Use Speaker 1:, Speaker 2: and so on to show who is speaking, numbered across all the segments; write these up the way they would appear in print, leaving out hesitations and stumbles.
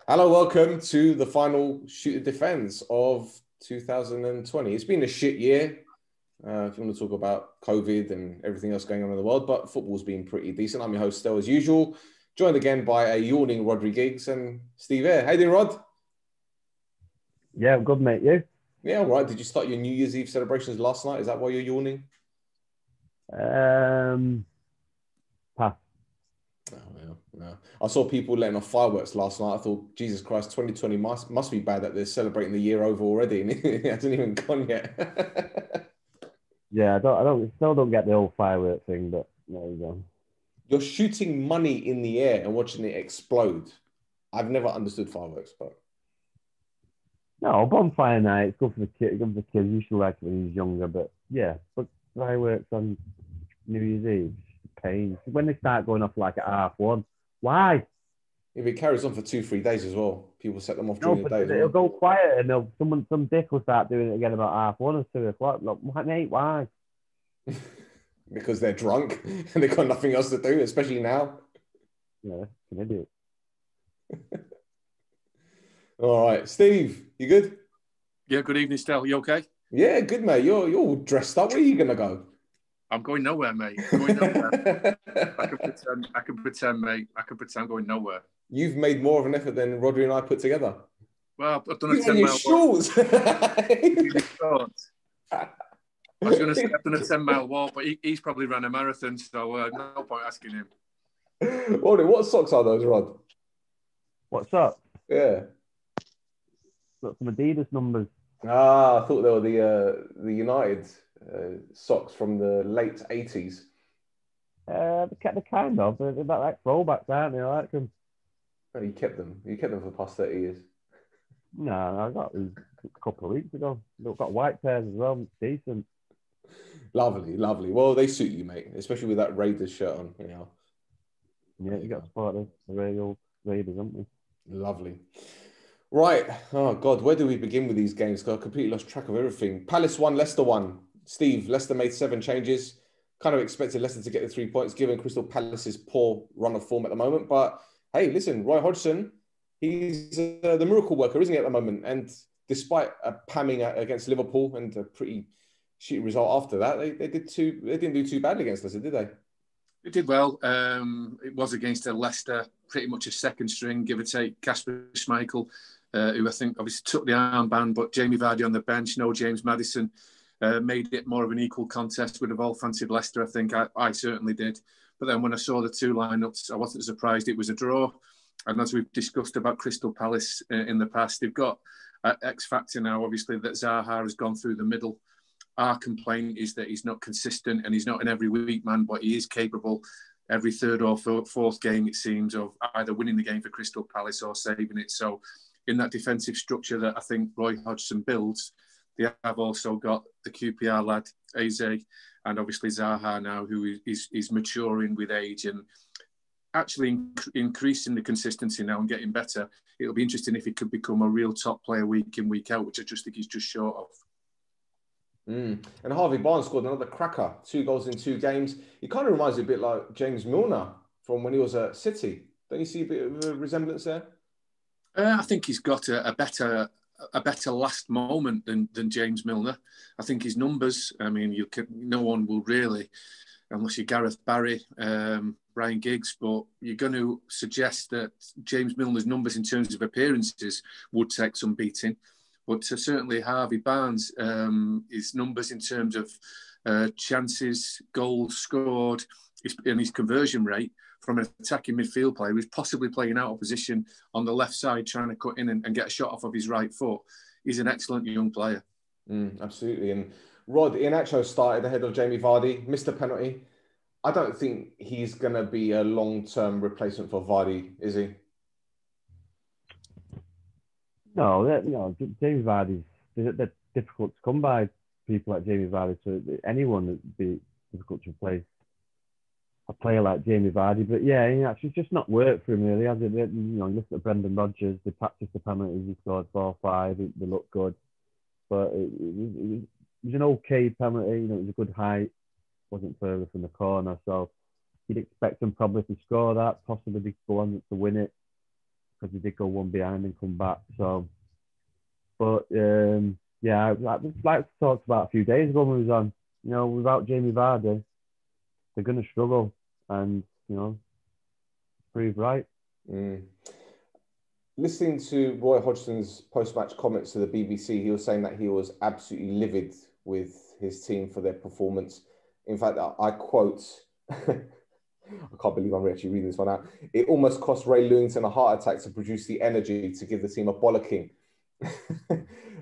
Speaker 1: Hello, welcome to the final shoot defense of 2020. It's been a shit year. If you want to talk about COVID and everything else going on in the world, but football's been pretty decent. I'm your host, Stel, as usual, joined again by a yawning Rhodri Giggs and Steve Eyre. How you doing, Rod?
Speaker 2: Yeah, I'm good, mate. You?
Speaker 1: Yeah, all right. Did you start your New Year's Eve celebrations last night? Is that why you're yawning?
Speaker 2: Pass.
Speaker 1: Oh, no. I saw people letting off fireworks last night. I thought, Jesus Christ, 2020 must be bad that they're celebrating the year over already, and it hasn't even gone yet.
Speaker 2: Yeah, still don't get the old firework thing, but there you go.
Speaker 1: You're shooting money in the air and watching it explode. I've never understood fireworks, but
Speaker 2: No, bonfire night. It's good for the kids. Good for the kids. You should like it when he was younger, but yeah, but fireworks on New Year's Eve, pain. When they start going off like at 1:30, why?
Speaker 1: if it carries on for 2-3 days as well, people set them off
Speaker 2: No,
Speaker 1: during the
Speaker 2: but
Speaker 1: day as
Speaker 2: it'll
Speaker 1: well.
Speaker 2: go quiet, and some dick will start doing it again about 1:30 or 2:00. Look, mate, why?
Speaker 1: Because they're drunk and they've got nothing else to do, especially now.
Speaker 2: Yeah, an idiot.
Speaker 1: All right, Steve, you good?
Speaker 3: Yeah, good evening, Stel. You okay?
Speaker 1: Yeah, good, mate. You're all dressed up. Where are you gonna go?
Speaker 3: I'm going nowhere, mate. Going nowhere. I can pretend, mate. I can pretend I'm going nowhere.
Speaker 1: You've made more of an effort than Rhodri and I put together.
Speaker 3: Well, I've done a
Speaker 1: You've
Speaker 3: 10
Speaker 1: on your
Speaker 3: mile
Speaker 1: shorts.
Speaker 3: walk. I was going to say I've done a 10-mile walk, but he's probably run a marathon, so no point asking him.
Speaker 1: What socks are those, Rod?
Speaker 2: What's up?
Speaker 1: Yeah.
Speaker 2: Got some Adidas numbers.
Speaker 1: I thought they were the United socks from the late 80s.
Speaker 2: They're kind of. They're like throwbacks, aren't they? I like them.
Speaker 1: Oh, you kept them. You kept them for the past 30 years.
Speaker 2: No, I got these a couple of weeks ago. They've got white pairs as well. It's decent.
Speaker 1: Lovely, lovely. Well, they suit you, mate, especially with that Raiders shirt on. You know.
Speaker 2: Yeah, you got to support the Raiders, haven't we?
Speaker 1: Lovely. Right. Oh, God, where do we begin with these games? Because I completely lost track of everything. Palace 1, Leicester 1. Steve, Leicester made 7 changes. Kind of expected Leicester to get the 3 points, given Crystal Palace's poor run of form at the moment. But, hey, listen, Roy Hodgson, he's the miracle worker, isn't he, at the moment? And despite a pamming against Liverpool and a pretty shitty result after that, they didn't do too badly against Leicester, did they?
Speaker 3: It did well. It was against a Leicester, pretty much a second string, give or take, Kasper Schmeichel, who I think obviously took the armband, but Jamie Vardy on the bench, no James Maddison, made it more of an equal contest. Would have all fancied Leicester, I think. I certainly did. But then when I saw the two lineups, I wasn't surprised it was a draw. And as we've discussed about Crystal Palace in the past, they've got X factor now, obviously, that Zaha has gone through the middle. Our complaint is that he's not consistent and he's not an every week man, but he is capable every third or fourth game, it seems, of either winning the game for Crystal Palace or saving it. So in that defensive structure that I think Roy Hodgson builds, they have also got the QPR lad, Eyre, and obviously Zaha now, who is maturing with age and actually increasing the consistency now and getting better. It'll be interesting if he could become a real top player week in, week out, which I just think he's just short of.
Speaker 1: And Harvey Barnes scored another cracker, 2 goals in 2 games. He kind of reminds me a bit like James Milner from when he was at City. Don't you see a bit of a resemblance there?
Speaker 3: I think he's got a better last moment than James Milner. I think his numbers, I mean, no one will really, unless you're Gareth Barry, Ryan Giggs, but you're going to suggest that James Milner's numbers in terms of appearances would take some beating. But certainly Harvey Barnes, his numbers in terms of chances, goals scored, and his conversion rate from an attacking midfield player who's possibly playing out of position on the left side, trying to cut in and get a shot off of his right foot. He's an excellent young player.
Speaker 1: Absolutely. And Rod Iheanacho started ahead of Jamie Vardy, missed a penalty. I don't think he's going to be a long-term replacement for Vardy, is he?
Speaker 2: No, Jamie Vardy's they're difficult to come by. People like Jamie Vardy, so anyone would be difficult to replace a player like Jamie Vardy. But yeah, it's just not worked for him really, has it? You look at Brendan Rodgers, they practiced the penalties, he scored 4-5, they looked good. But it was an okay penalty, it was a good height, wasn't further from the corner, so you'd expect them probably to score that, possibly to go on to win it. because we did go one behind and come back. So, but yeah, like we talked about a few days ago when we was on, without Jamie Vardy, they're going to struggle, and prove right.
Speaker 1: Listening to Roy Hodgson's post-match comments to the BBC, he was saying that he was absolutely livid with his team for their performance. In fact, I quote, I can't believe I'm actually reading this one out. It almost cost Ray Lewington a heart attack to produce the energy to give the team a bollocking.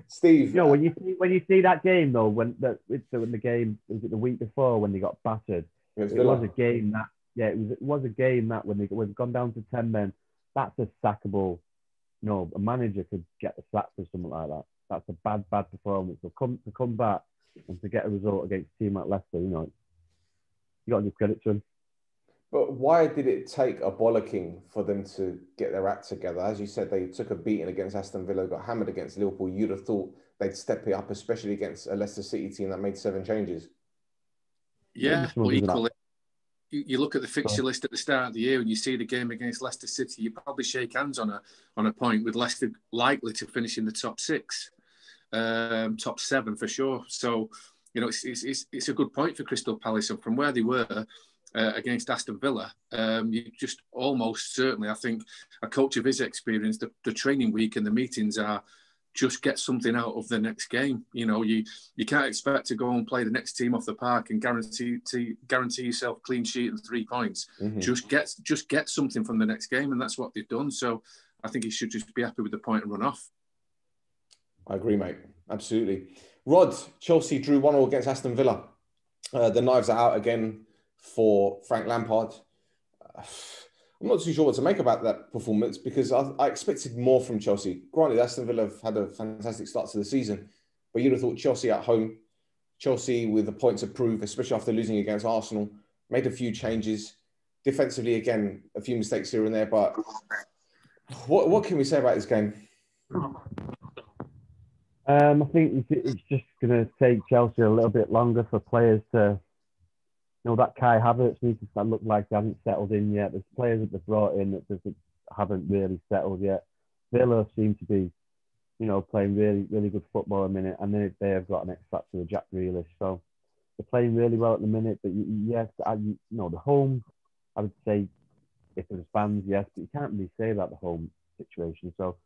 Speaker 1: Steve,
Speaker 2: when you see that game though, when the game was it the week before when they got battered, it was a game that it was a game that when they've gone down to 10 men, that's a sackable. No, a manager could get the sack for something like that. That's a bad performance. To come back and to get a result against a team like Leicester, you got to give credit to him.
Speaker 1: But why did it take a bollocking for them to get their act together? As you said, they took a beating against Aston Villa, got hammered against Liverpool. You'd have thought they'd step it up, especially against a Leicester City team that made 7 changes.
Speaker 3: Yeah, but equally, you look at the fixture list at the start of the year and you see the game against Leicester City, you probably shake hands on a point with Leicester likely to finish in the top 6, top 7 for sure. So, it's a good point for Crystal Palace, and from where they were against Aston Villa, you just almost certainly, I think, a coach of his experience, the training week and the meetings are just get something out of the next game. You can't expect to go and play the next team off the park and guarantee yourself clean sheet and 3 points. Mm-hmm. Just get something from the next game, and that's what they've done. So I think he should just be happy with the point and run off.
Speaker 1: I agree, mate. Absolutely. Rod, Chelsea drew 1-1 against Aston Villa. The knives are out again for Frank Lampard. I'm not too sure what to make about that performance because I expected more from Chelsea. Granted, Aston Villa have had a fantastic start to the season, but you'd have thought Chelsea at home, Chelsea with a point to prove, especially after losing against Arsenal, made a few changes. Defensively, again, a few mistakes here and there, but what can we say about this game?
Speaker 2: I think it's just going to take Chelsea a little bit longer for players to... that Kai Havertz needs to look like they haven't settled in yet. There's players that they've brought in that haven't really settled yet. Villa seem to be, playing really, really good football at the minute. And then they have got an X factor with Jack Grealish. So they're playing really well at the minute. But yes, the home, I would say, if there's fans, yes, but you can't really say about the home situation. So,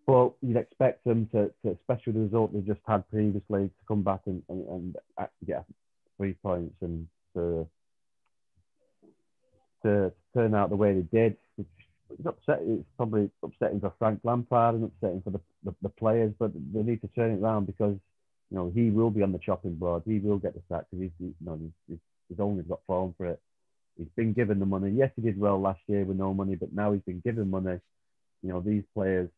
Speaker 2: but you'd expect them to especially the result they've just had previously, to come back and actually get 3 points and to turn out the way they did. It's probably upsetting for Frank Lampard and upsetting for the players, but they need to turn it around because he will be on the chopping board. He will get the sack because he's only got form for it. He's been given the money. Yes, he did well last year with no money, but now he's been given money. These players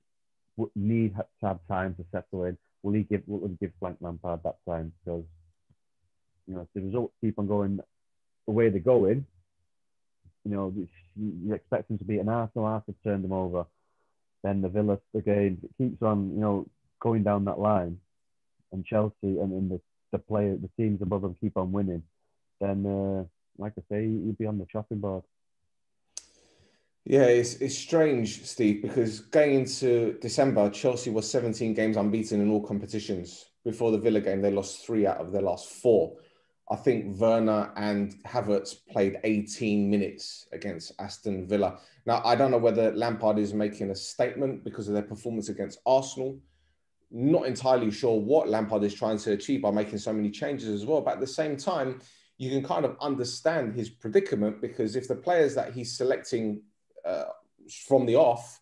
Speaker 2: need to have time to settle in. Will he give Frank Lampard that time? Because if the results keep on going the way they're going, you expect them to beat an Arsenal after turn them over. Then the Villa game, it keeps on, going down that line, and Chelsea and the teams above them keep on winning. Then, like I say, you'd be on the chopping board.
Speaker 1: Yeah, it's strange, Steve, because going into December, Chelsea was 17 games unbeaten in all competitions. Before the Villa game, they lost 3 out of their last 4. I think Werner and Havertz played 18 minutes against Aston Villa. Now, I don't know whether Lampard is making a statement because of their performance against Arsenal. Not entirely sure what Lampard is trying to achieve by making so many changes as well. But at the same time, you can kind of understand his predicament because if the players that he's selecting from the off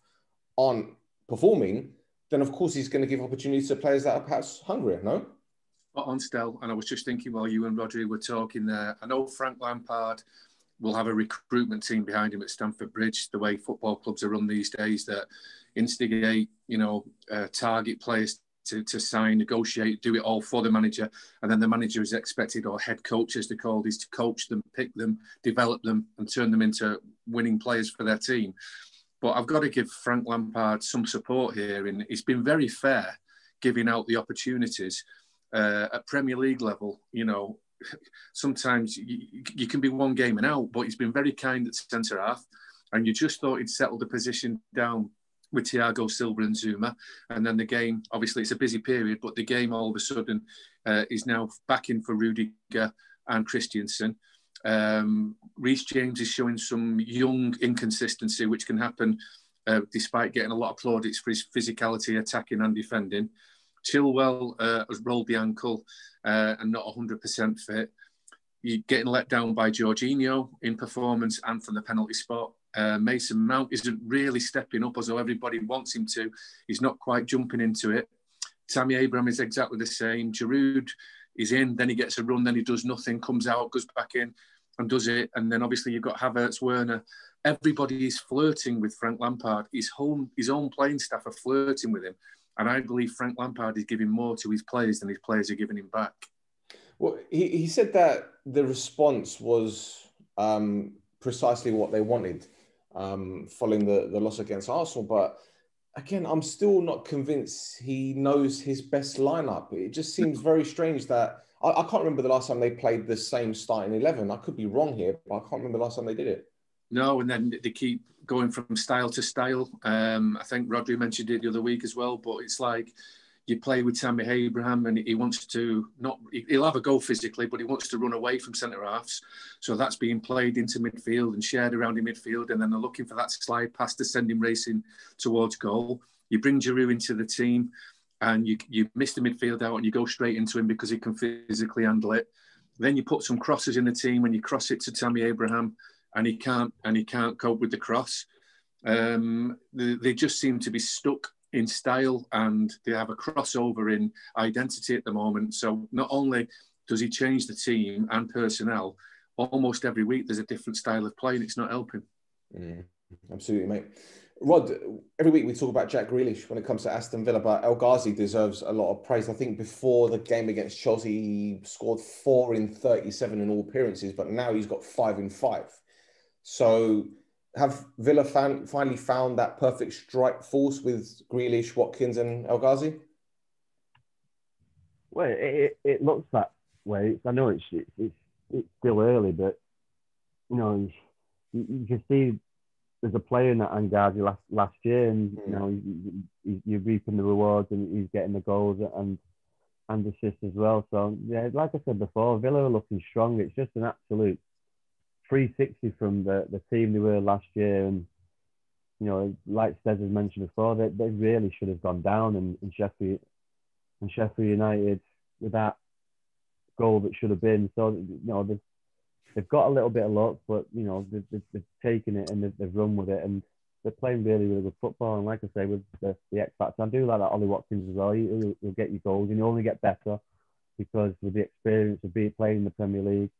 Speaker 1: aren't performing, then of course he's going to give opportunities to players that are perhaps hungrier, no?
Speaker 3: On Stel, and I was just thinking while you and Rhodri were talking there, I know Frank Lampard will have a recruitment team behind him at Stamford Bridge, the way football clubs are run these days, that instigate, target players to sign, negotiate, do it all for the manager, and then the manager is expected, or head coach as they're called, is to coach them, pick them, develop them, and turn them into winning players for their team. But I've got to give Frank Lampard some support here, and he's been very fair giving out the opportunities. At Premier League level, sometimes you can be one game and out, but he's been very kind at centre half. and you just thought he'd settled the position down with Thiago Silva and Zuma. And then the game, obviously it's a busy period, but the game all of a sudden is now back in for Rudiger and Christensen. Reece James is showing some young inconsistency, which can happen despite getting a lot of plaudits for his physicality, attacking and defending. Chilwell has rolled the ankle and not 100% fit. You're getting let down by Jorginho in performance and from the penalty spot. Mason Mount isn't really stepping up as though everybody wants him to. He's not quite jumping into it. Tammy Abraham is exactly the same. Giroud is in, then he gets a run, then he does nothing, comes out, goes back in and does it. And then obviously you've got Havertz, Werner. Everybody is flirting with Frank Lampard. His own playing staff are flirting with him. And I believe Frank Lampard is giving more to his players than his players are giving him back.
Speaker 1: Well, he said that the response was precisely what they wanted following the loss against Arsenal. But again, I'm still not convinced he knows his best lineup. It just seems very strange that I can't remember the last time they played the same starting 11. I could be wrong here, but I can't remember the last time they did it.
Speaker 3: No, and then they keep going from style to style. I think Rhodri mentioned it the other week as well, but it's like you play with Tammy Abraham and he wants to he'll have a go physically, but he wants to run away from centre-halves. So that's being played into midfield and shared around in midfield, and then they're looking for that slide pass to send him racing towards goal. You bring Giroud into the team and you miss the midfield out and you go straight into him because he can physically handle it. Then you put some crosses in the team and you cross it to Tammy Abraham and he can't cope with the cross. They just seem to be stuck in style and they have a crossover in identity at the moment. So not only does he change the team and personnel, almost every week there's a different style of play and it's not helping.
Speaker 1: Absolutely, mate. Rod, every week we talk about Jack Grealish when it comes to Aston Villa, but El Ghazi deserves a lot of praise. I think before the game against Chelsea, he scored 4 in 37 in all appearances, but now he's got 5 in 5. So have Villa finally found that perfect strike force with Grealish, Watkins and El Ghazi?
Speaker 2: Well, it looks that way. I know it's still early, but you know, you can see there's a player in that Angazi last year, and you know you're reaping the rewards, and he's getting the goals and assists as well. So yeah, like I said before, Villa are looking strong. It's just an absolute 360 from the team they were last year, and you know, like Stez has mentioned before, they really should have gone down, and Sheffield United with that goal that should have been. So you know they've got a little bit of luck, but you know they've taken it and they've run with it, and they're playing really, really good football. And like I say, with the X factor, I do like that Ollie Watkins as well. He'll get you goals, and you only get better because with the experience of playing in the Premier League.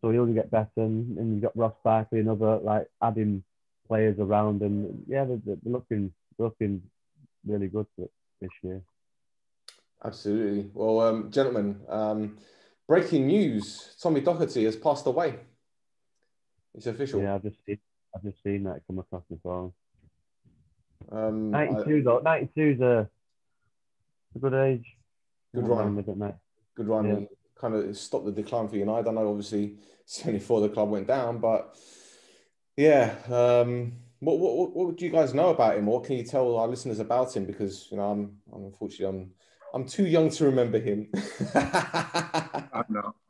Speaker 2: So he'll only get better, and you've got Ross Barkley and other like adding players around, and yeah, they're looking really good this year.
Speaker 1: Absolutely. Well, gentlemen, breaking news: Tommy Doherty has passed away. It's official.
Speaker 2: Yeah, I've just seen that come across my phone. 92 is a good age.
Speaker 1: Good run. Good run. Yeah. Kind of stopped the decline for United. I know, obviously, 74 the club went down, but yeah. What do you guys know about him, or can you tell our listeners about him? Because you know, I'm unfortunately I'm too young to remember him.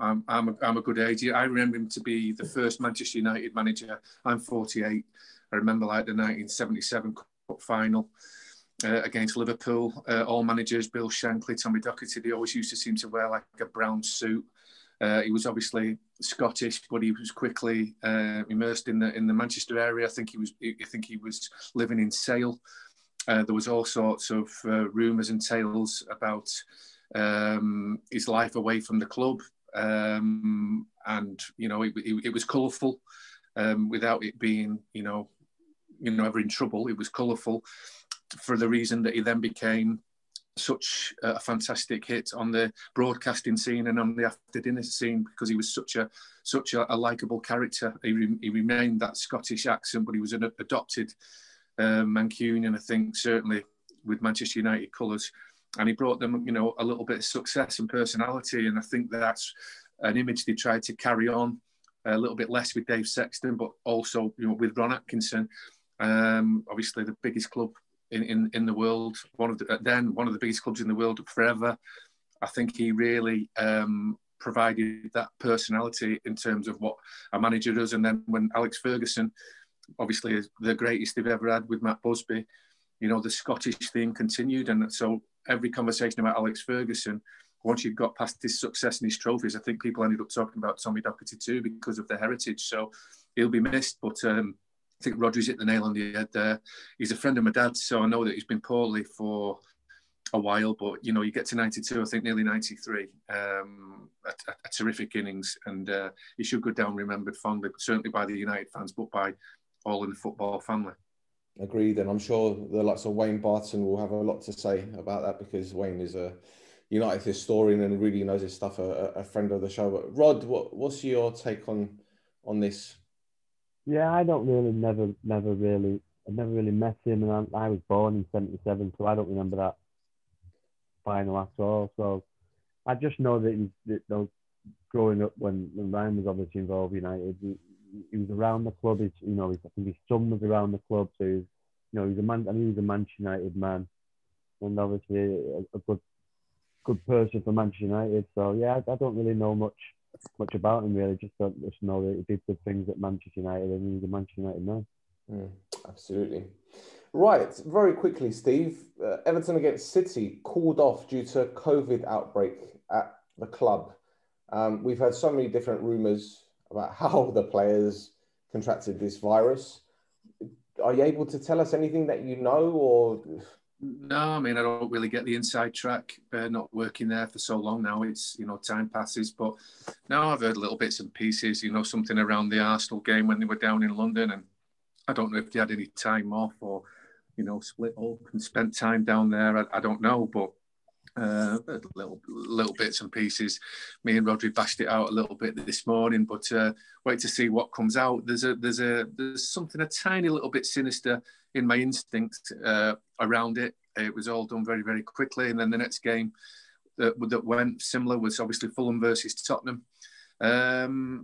Speaker 3: I'm a good age. I remember him to be the first Manchester United manager. I'm 48. I remember like the 1977 Cup final against Liverpool. All managers, Bill Shankly, Tommy Doherty, they always used to seem to wear like a brown suit. He was obviously Scottish, but he was quickly immersed in the Manchester area. I think he was living in Sale. There was all sorts of rumours and tales about his life away from the club, and you know it was colourful without it being you know ever in trouble. It was colourful for the reason that he then became such a fantastic hit on the broadcasting scene and on the after dinner scene because he was such a likeable character. He remained that Scottish accent, but he was an adopted Mancunian, I think, certainly with Manchester United colours, and he brought them, you know, a little bit of success and personality, and I think that's an image they tried to carry on a little bit less with Dave Sexton, but also with Ron Atkinson. Obviously, the biggest club in the world, one of the biggest clubs in the world forever. I think he really provided that personality in terms of what a manager does. And then when Alex Ferguson, obviously is the greatest they've ever had with Matt Busby, the Scottish theme continued. And so every conversation about Alex Ferguson, once you've got past his success and his trophies, I think people ended up talking about Tommy Docherty too because of the heritage. So he'll be missed. But I think Rhodri's hit the nail on the head there. He's a friend of my dad's, so I know that he's been poorly for a while, but you get to 92, I think nearly 93, a terrific innings, and he should go down remembered fondly, certainly by the United fans, but by all in the football family.
Speaker 1: Agreed, and I'm sure the likes of Wayne Barton will have a lot to say about that, because Wayne is a United historian and really knows his stuff, a friend of the show. But Rod, what's your take on this?
Speaker 2: Yeah, I don't really, never really met him, and I was born in '77, so I don't remember that final at all. So I just know that growing up when Ryan was obviously involved with United, he was around the club. I think his son was around the club, so he was a man. I mean, he was a Manchester United man, and obviously a good person for Manchester United. So yeah, I don't really know much about him really. Just know that he did good things at Manchester United, and he was a Manchester United man.
Speaker 1: Absolutely. Right, very quickly, Steve. Everton against City called off due to a COVID outbreak at the club. We've heard so many different rumours about how the players contracted this virus. Are you able to tell us anything that you know, or?
Speaker 3: No, I mean, I don't really get the inside track, not working there for so long now. It's, time passes. But now I've heard little bits and pieces, something around the Arsenal game when they were down in London. And I don't know if they had any time off or, split up and spent time down there. I don't know, but little bits and pieces. Me and Rhodri bashed it out a little bit this morning, but wait to see what comes out. There's something a tiny little bit sinister in my instinct around it. It was all done very, very quickly, and then the next game that went similar was obviously Fulham versus Tottenham.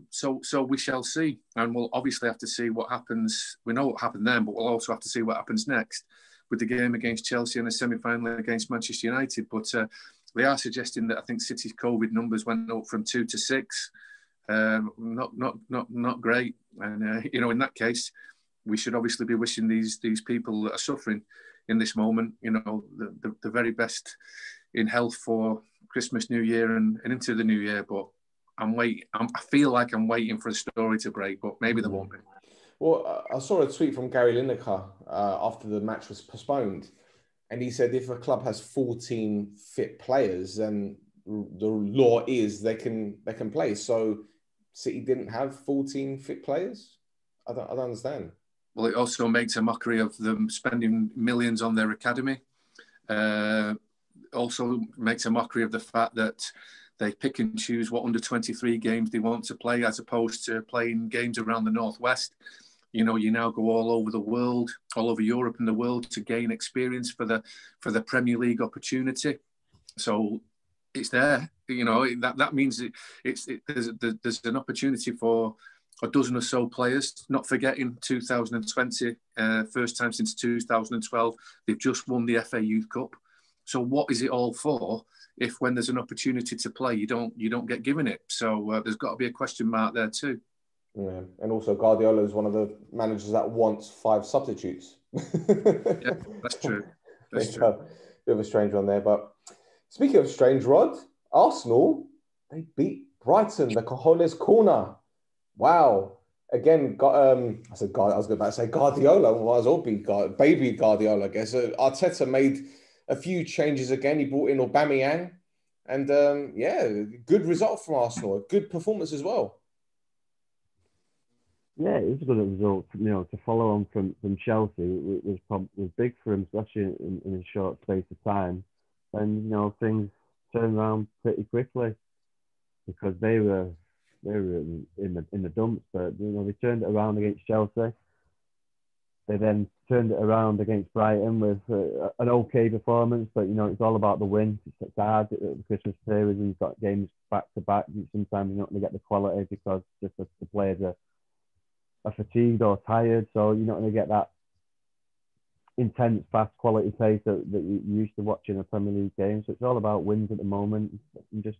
Speaker 3: So we shall see, and we'll obviously have to see what happens. We know what happened then, but we'll also have to see what happens next with the game against Chelsea and a semi-final against Manchester United. But they are suggesting that I think City's COVID numbers went up from 2 to 6. Not great. And in that case, we should obviously be wishing these people that are suffering in this moment, the very best in health for Christmas, New Year, and into the new year. But I feel like I'm waiting for a story to break, but maybe there won't be.
Speaker 1: Well, I saw a tweet from Gary Lineker after the match was postponed, and he said if a club has 14 fit players, then the law is they can play. So City didn't have 14 fit players? I don't understand.
Speaker 3: Well, it also makes a mockery of them spending millions on their academy. Also makes a mockery of the fact that they pick and choose what under-23 games they want to play, as opposed to playing games around the Northwest. You now go all over the world, all over Europe and the world to gain experience for the Premier League opportunity. So it's there. That means there's an opportunity for a dozen or so players. Not forgetting 2020, first time since 2012, they've just won the FA Youth Cup. So what is it all for if when there's an opportunity to play, you don't get given it? So there's got to be a question mark there too.
Speaker 1: Yeah. And also Guardiola is one of the managers that wants 5 substitutes.
Speaker 3: Yeah, that's true. That's true.
Speaker 1: Bit of a strange one there. But speaking of strange, Rod, Arsenal, they beat Brighton, the Cojones Corner. Wow. Again, I was about to say Guardiola. Might as well be baby Guardiola, I guess. Arteta made a few changes again. He brought in Aubameyang. And good result from Arsenal. A good performance as well.
Speaker 2: Yeah, it was a good result. To follow on from Chelsea was big for him, especially in a short space of time. And things turned around pretty quickly because they were in the dumps. But they turned it around against Chelsea. They then turned it around against Brighton with an okay performance, but it's all about the win. It's hard at the Christmas period when you've got games back to back. Sometimes you're not going to get the quality because just the players are fatigued or tired, so you're not going to get that intense, fast quality pace that you're used to watching a Premier League game. So it's all about wins at the moment and just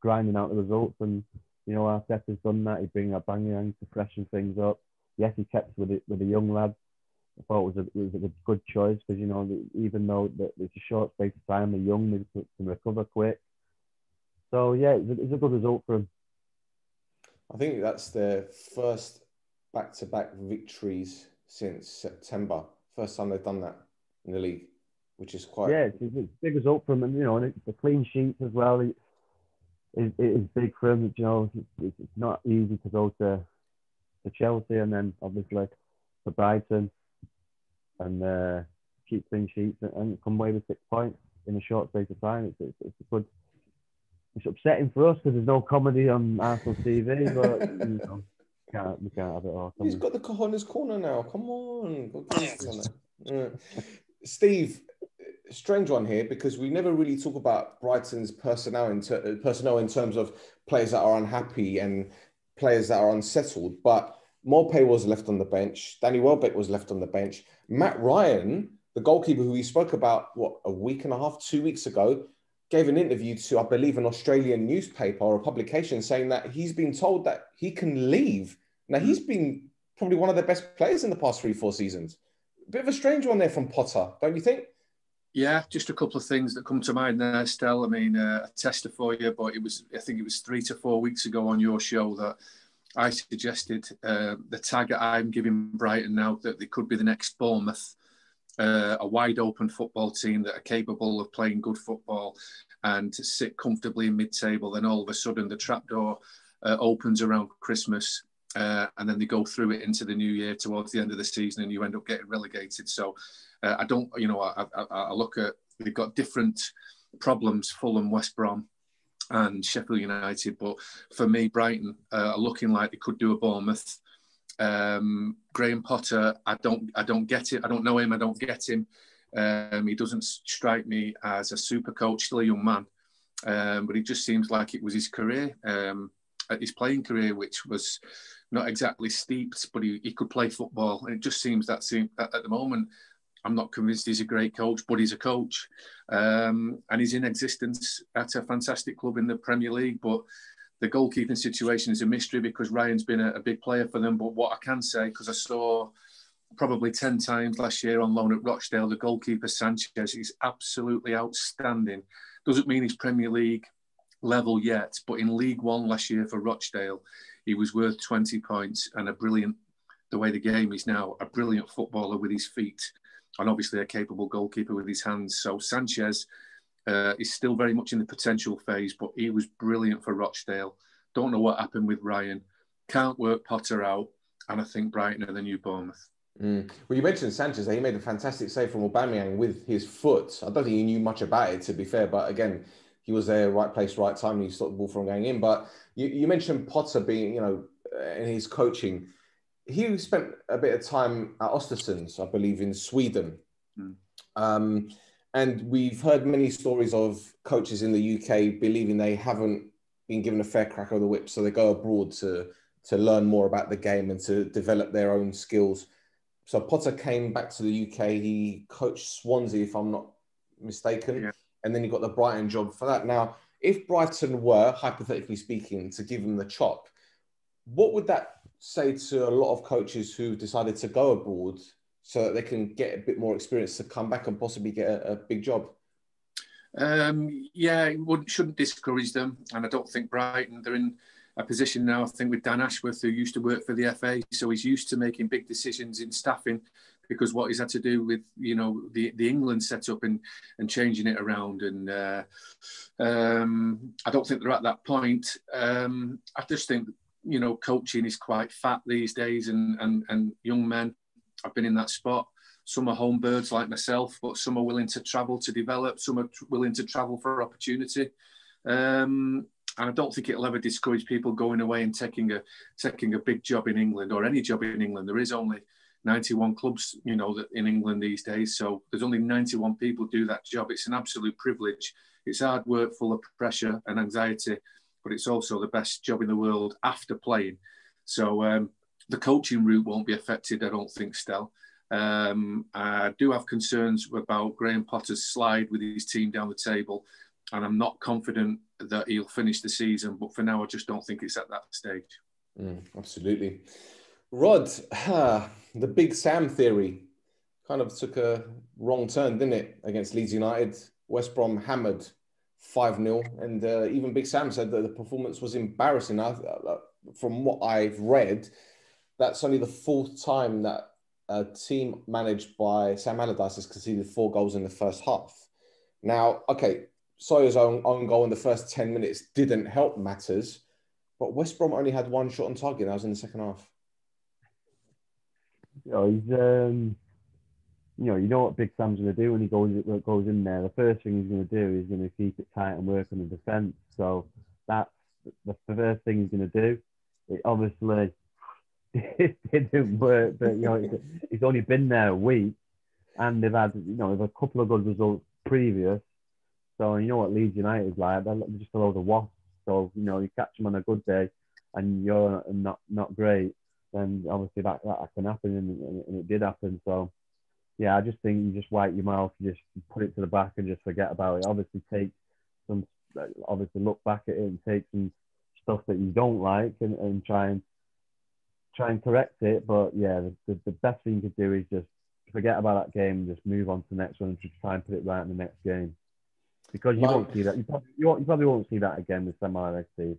Speaker 2: grinding out the results. And Arteta's done that. He's bringing Aubameyang to freshen things up. Yes, he kept with the young lads. I thought it was a good choice because even though it's a short space of time, they're young, they can recover quick. So yeah, it's a good result for him.
Speaker 1: I think that's their first back-to-back victories since September. First time they've done that in the league, which is quite...
Speaker 2: Yeah, it's a big result for him. And, and the clean sheets as well it is big for him. It's not easy to go to Chelsea and then obviously to Brighton and keep clean sheets and come away with 6 points in a short space of time. It's a good... It's upsetting for us because there's no comedy on Arsenal TV, but we can't have it all.
Speaker 1: He's got the Cojones Corner now. Come on. Steve, strange one here because we never really talk about Brighton's personnel in terms of players that are unhappy and players that are unsettled. But Maupay was left on the bench. Danny Welbeck was left on the bench. Matt Ryan, the goalkeeper who we spoke about, a week and a half, 2 weeks ago, gave an interview to, I believe, an Australian newspaper or a publication saying that he's been told that he can leave. Now, he's been probably one of the best players in the past 3-4 seasons. A bit of a strange one there from Potter, don't you think?
Speaker 3: Yeah, just a couple of things that come to mind there, Stel. I mean, a tester for you, but I think it was 3 to 4 weeks ago on your show that I suggested the tag I'm giving Brighton now that they could be the next Bournemouth. A wide open football team that are capable of playing good football and to sit comfortably in mid-table. Then all of a sudden the trapdoor opens around Christmas and then they go through it into the new year towards the end of the season and you end up getting relegated. So I look at, they've got different problems, Fulham, West Brom and Sheffield United. But for me, Brighton are looking like they could do a Bournemouth. Graham Potter, I don't get it. I don't know him. I don't get him. He doesn't strike me as a super coach. Still a young man, but it just seems like it was his career, his playing career, which was not exactly steeped, but he could play football. And it just seems that at the moment, I'm not convinced he's a great coach, but he's a coach, and he's in existence at a fantastic club in the Premier League, but. The goalkeeping situation is a mystery because Ryan's been a big player for them. But what I can say, because I saw probably 10 times last year on loan at Rochdale, the goalkeeper Sanchez is absolutely outstanding. Doesn't mean he's Premier League level yet, but in League One last year for Rochdale, he was worth 20 points and the way the game is now, a brilliant footballer with his feet and obviously a capable goalkeeper with his hands. So Sanchez... is still very much in the potential phase, but he was brilliant for Rochdale. Don't know what happened with Ryan. Can't work Potter out, and I think Brighton are the new Bournemouth.
Speaker 1: Well, you mentioned Sanchez. He made a fantastic save from Aubameyang with his foot. I don't think he knew much about it, to be fair, but again, he was there, right place, right time, and he stopped the ball from going in. But you mentioned Potter being, in his coaching. He spent a bit of time at Östersunds, I believe, in Sweden. And we've heard many stories of coaches in the UK believing they haven't been given a fair crack of the whip, so they go abroad to learn more about the game and to develop their own skills. So Potter came back to the UK. He coached Swansea, if I'm not mistaken, and then he got the Brighton job for that. Now, if Brighton were, hypothetically speaking, to give him the chop, what would that say to a lot of coaches who decided to go abroad so that they can get a bit more experience to come back and possibly get a big job?
Speaker 3: It shouldn't discourage them. And I don't think Brighton, they're in a position now, I think, with Dan Ashworth, who used to work for the FA. So he's used to making big decisions in staffing because what he's had to do with, the England setup and changing it around. And I don't think they're at that point. I just think, coaching is quite fat these days and young men. I've been in that spot. Some are home birds like myself, but some are willing to travel to develop. Some are willing to travel for opportunity. And I don't think it'll ever discourage people going away and taking a big job in England or any job in England. There is only 91 clubs, that in England these days. So there's only 91 people do that job. It's an absolute privilege. It's hard work, full of pressure and anxiety, but it's also the best job in the world after playing. So the coaching route won't be affected, I don't think, Stel. I do have concerns about Graham Potter's slide with his team down the table, and I'm not confident that he'll finish the season. But for now, I just don't think it's at that stage.
Speaker 1: Absolutely. Rod, the Big Sam theory kind of took a wrong turn, didn't it, against Leeds United? West Brom hammered 5-0, and even Big Sam said that the performance was embarrassing. From what I've read, that's only the fourth time that a team managed by Sam Allardyce has conceded 4 goals in the first half. Now, okay, Sawyer's own goal in the first 10 minutes didn't help matters, but West Brom only had 1 shot on target. That was in the second half.
Speaker 2: You know what Big Sam's going to do when he goes in there. The first thing he's going to do is going to keep it tight and work on the defence. So that's the first thing he's going to do. It obviously it didn't work, but he's only been there a week, and they've had a couple of good results previous. So you know what Leeds United is like. They're just a load of wasps. So you catch them on a good day, and you're not great, then obviously that can happen, and it did happen. So yeah, I just think you just wipe your mouth, you just put it to the back and just forget about it. Obviously look back at it and take some stuff that you don't like and try and correct it. But yeah, the best thing you could do is just forget about that game and just move on to the next one and just try and put it right in the next game. Because you won't see that. You probably won't see that again with Sam Steve.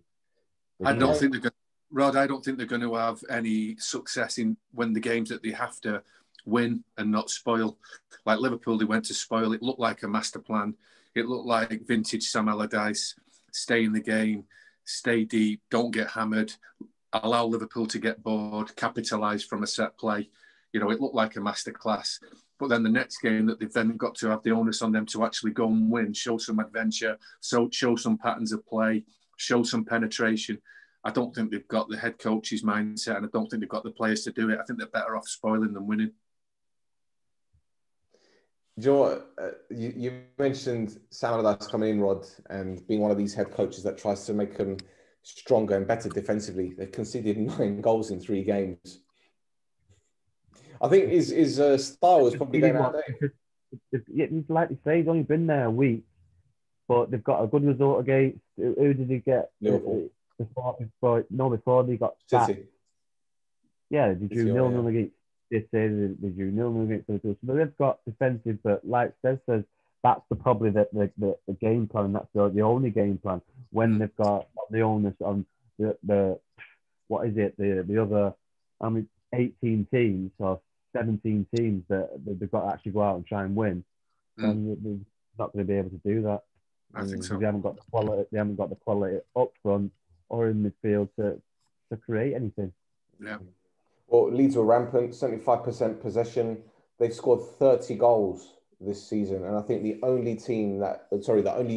Speaker 3: I don't think they're going to, Rod, I don't think they're going to have any success in when the games that they have to win and not spoil. Like Liverpool, they went to spoil. It looked like a master plan. It looked like vintage Sam Allardyce. Stay in the game, stay deep, don't get hammered, allow Liverpool to get bored, capitalise from a set play. It looked like a masterclass. But then the next game that they've then got to have the onus on them to actually go and win, show some adventure, show some patterns of play, show some penetration. I don't think they've got the head coach's mindset, and I don't think they've got the players to do it. I think they're better off spoiling than winning.
Speaker 1: Do you know what? You mentioned Sam Allardyce coming in, Rod, and being one of these head coaches that tries to make them stronger and better defensively. They conceded 9 goals in 3 games. I think his style is probably going out there.
Speaker 2: Like you say, he's only been there a week, but they've got a good result against. Who did he get?
Speaker 1: Liverpool.
Speaker 2: Before they got
Speaker 1: City.
Speaker 2: Yeah, they drew 0-0 against City. They drew 0-0 against Liverpool. So they've got defensive, but like Steph says, that's probably the game plan. That's the only game plan when they've got the onus on the what is it? The other 18 teams or 17 teams that they've got to actually go out and try and win. And they're not going to be able to do that.
Speaker 3: I think so.
Speaker 2: They haven't got the quality. They haven't got the quality up front or in midfield to create anything.
Speaker 3: Yeah.
Speaker 1: Well, Leeds were rampant, 75% possession. They've scored 30 goals this season, and I think the only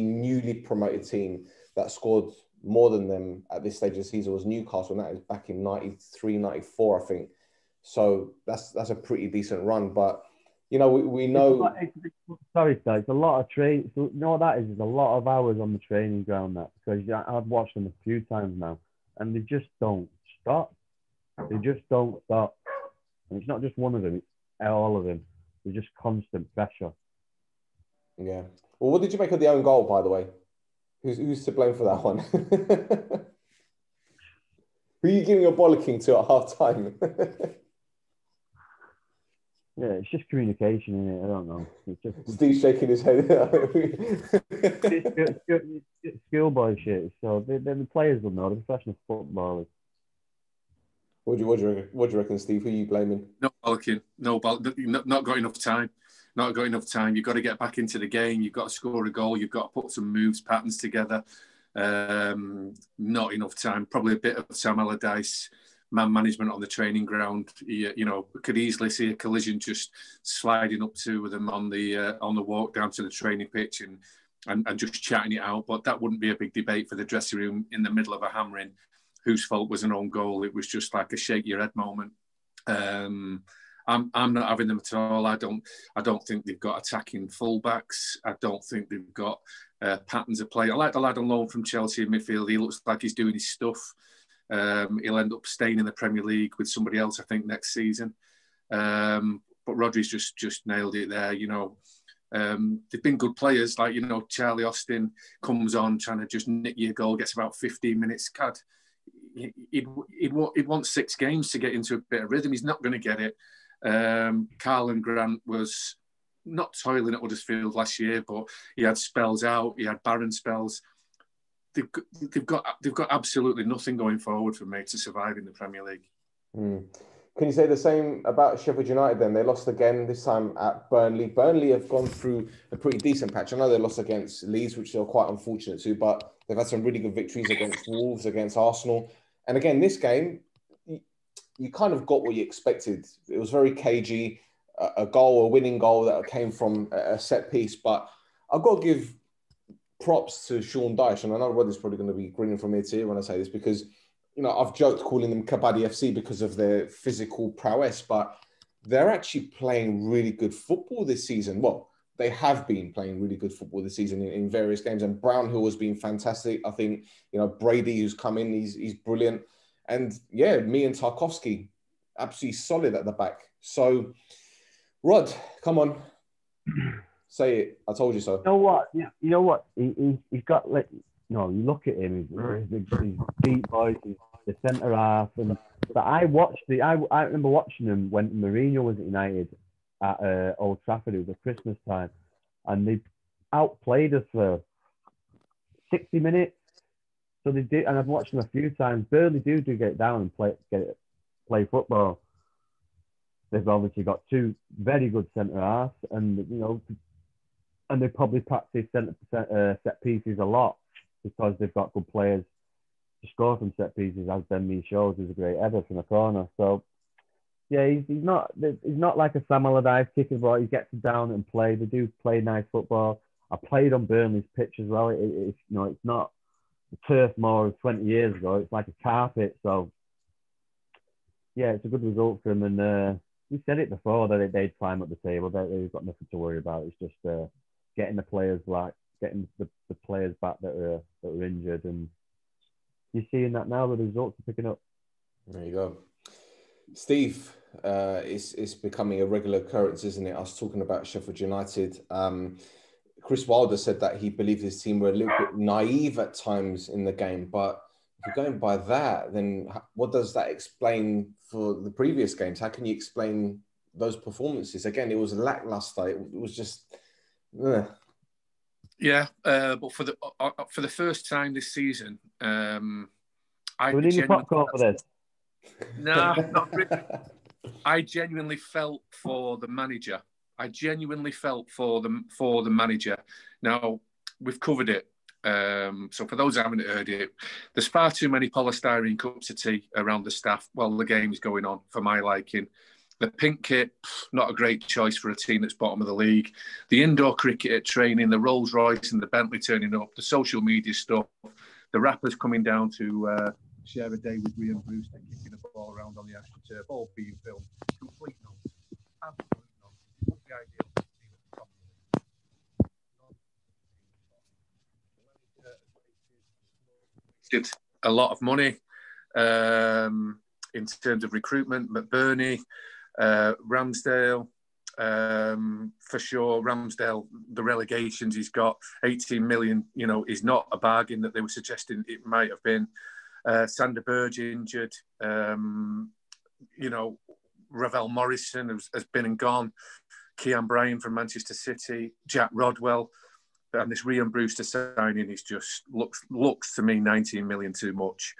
Speaker 1: newly promoted team that scored more than them at this stage of the season was Newcastle, and that is back in 93, 94, I think. So that's a pretty decent run, but we know.
Speaker 2: Sorry, Stel, it's a lot of train. So you know what that is? It's a lot of hours on the training ground. That because I've watched them a few times now, and they just don't stop. They just don't stop. And it's not just one of them; it's all of them. They're just constant pressure.
Speaker 1: Yeah. Well, what did you make of the own goal, by the way? Who's to blame for that one? Who are you giving a bollocking to at half time?
Speaker 2: Yeah, it's just communication, isn't it? I don't know. It's just
Speaker 1: Steve's shaking his head.
Speaker 2: it's schoolboy shit. So the players will know. The professional footballers.
Speaker 1: What do you reckon, Steve? Who are you blaming?
Speaker 3: No bollocking. Not got enough time. Not got enough time. You've got to get back into the game. You've got to score a goal. You've got to put some moves, patterns together. Not enough time. Probably a bit of Sam Allardyce man management on the training ground. Could easily see a collision just sliding up to them on the walk down to the training pitch and just chatting it out. But that wouldn't be a big debate for the dressing room in the middle of a hammering. Whose fault was an own goal? It was just like a shake your head moment. I'm not having them at all. I don't think they've got attacking fullbacks. I don't think they've got patterns of play. I like the lad on loan from Chelsea in midfield. He looks like he's doing his stuff. He'll end up staying in the Premier League with somebody else, I think, next season. But Rodri's just nailed it there. They've been good players. Like, Charlie Austin comes on trying to just nick you a goal, gets about 15 minutes. God, he'd want 6 games to get into a bit of rhythm. He's not going to get it. Carlin Grant was not toiling at Huddersfield last year, but he had spells out. He had barren spells. They've got absolutely nothing going forward for me to survive in the Premier League.
Speaker 1: Can you say the same about Sheffield United then? They lost again, this time at Burnley. Burnley have gone through a pretty decent patch. I know they lost against Leeds, which they were quite unfortunate to, but they've had some really good victories against Wolves, against Arsenal. And again, this game, you kind of got what you expected. It was very cagey, a winning goal that came from a set piece. But I've got to give props to Sean Dyche, and I know Roddy's probably going to be grinning from ear to ear when I say this, because I've joked calling them Kabaddi FC because of their physical prowess, but they're actually playing really good football this season. Well, they have been playing really good football this season in various games, and Brownhill has been fantastic. I think, Brady, who's come in, he's brilliant. And yeah, me and Tarkowski, absolutely solid at the back. So, Rod, come on. Say it. I told you so.
Speaker 2: You know what? He's got, you look at him, he's deep voice, he's the centre half. But I remember watching him when Mourinho was at United at Old Trafford. It was at Christmas time, and they outplayed us for 60 minutes. So they did, and I've watched them a few times. Burnley do get down and play football. They've obviously got 2 very good centre halves, and and they probably practice set pieces a lot, because they've got good players to score from set pieces, as Ben Mee shows. He's a great header from the corner. So, yeah, he's not like a Sam Allardyce kicking ball. He gets down and play. They do play nice football. I played on Burnley's pitch as well. It's not the turf more of 20 years ago. It's like a carpet. So, yeah, it's a good result for him. And we said it before that they'd climb up the table. They've got nothing to worry about. It's just getting the players getting the players back that are injured, and you're seeing that now. The results are picking up.
Speaker 1: There you go, Steve. It's becoming a regular occurrence, isn't it? Us talking about Sheffield United. Chris Wilder said that he believed his team were a little bit naive at times in the game, but if you're going by that, then what does that explain for the previous games? How can you explain those performances? Again, it was lackluster. It was just.
Speaker 3: Yeah, but for the first time this season,
Speaker 2: we need a popcorn for this.
Speaker 3: No, not really. I genuinely felt for the manager. Now, we've covered it. So for those who haven't heard it, there's far too many polystyrene cups of tea around the staff while the game is going on, for my liking. The pink kit, not a great choice for a team that's bottom of the league. The indoor cricket at training, the Rolls Royce and the Bentley turning up, the social media stuff, the rappers coming down to share a day with Rhian Brewster, kicking the ball around on the AstroTurf, all being filmed. Complete nonsense. Absolute nonsense. What's the ideal for the team at the top of the league? Did a lot of money in terms of recruitment. McBurney, Ramsdale, for sure. Ramsdale, the relegations he's got, 18 million, is not a bargain that they were suggesting it might have been. Sander Berge injured, Ravel Morrison has been and gone. Kean Bryan from Manchester City, Jack Rodwell, and this Rhian Brewster signing is just looks to me 19 million too much.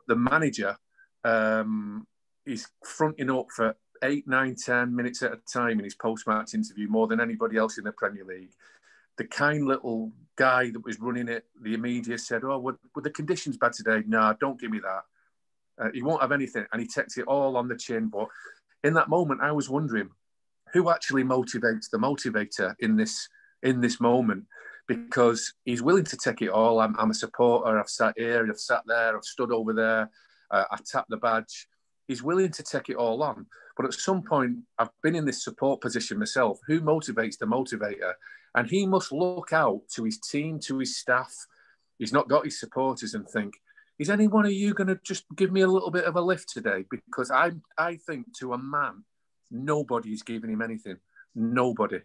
Speaker 3: The manager is fronting up for 8, 9, 10 minutes at a time in his post-match interview, more than anybody else in the Premier League. The kind little guy that was running it, the media said, were the conditions bad today? No, don't give me that. He won't have anything. And he takes it all on the chin. But in that moment, I was wondering, who actually motivates the motivator in this moment? Because he's willing to take it all. I'm a supporter. I've sat here, I've sat there, I've stood over there. I tapped the badge. He's willing to take it all on. But at some point, I've been in this support position myself. Who motivates the motivator? And he must look out to his team, to his staff. He's not got his supporters and think, is any one of you going to just give me a little bit of a lift today? Because I think to a man, nobody is giving him anything. Nobody.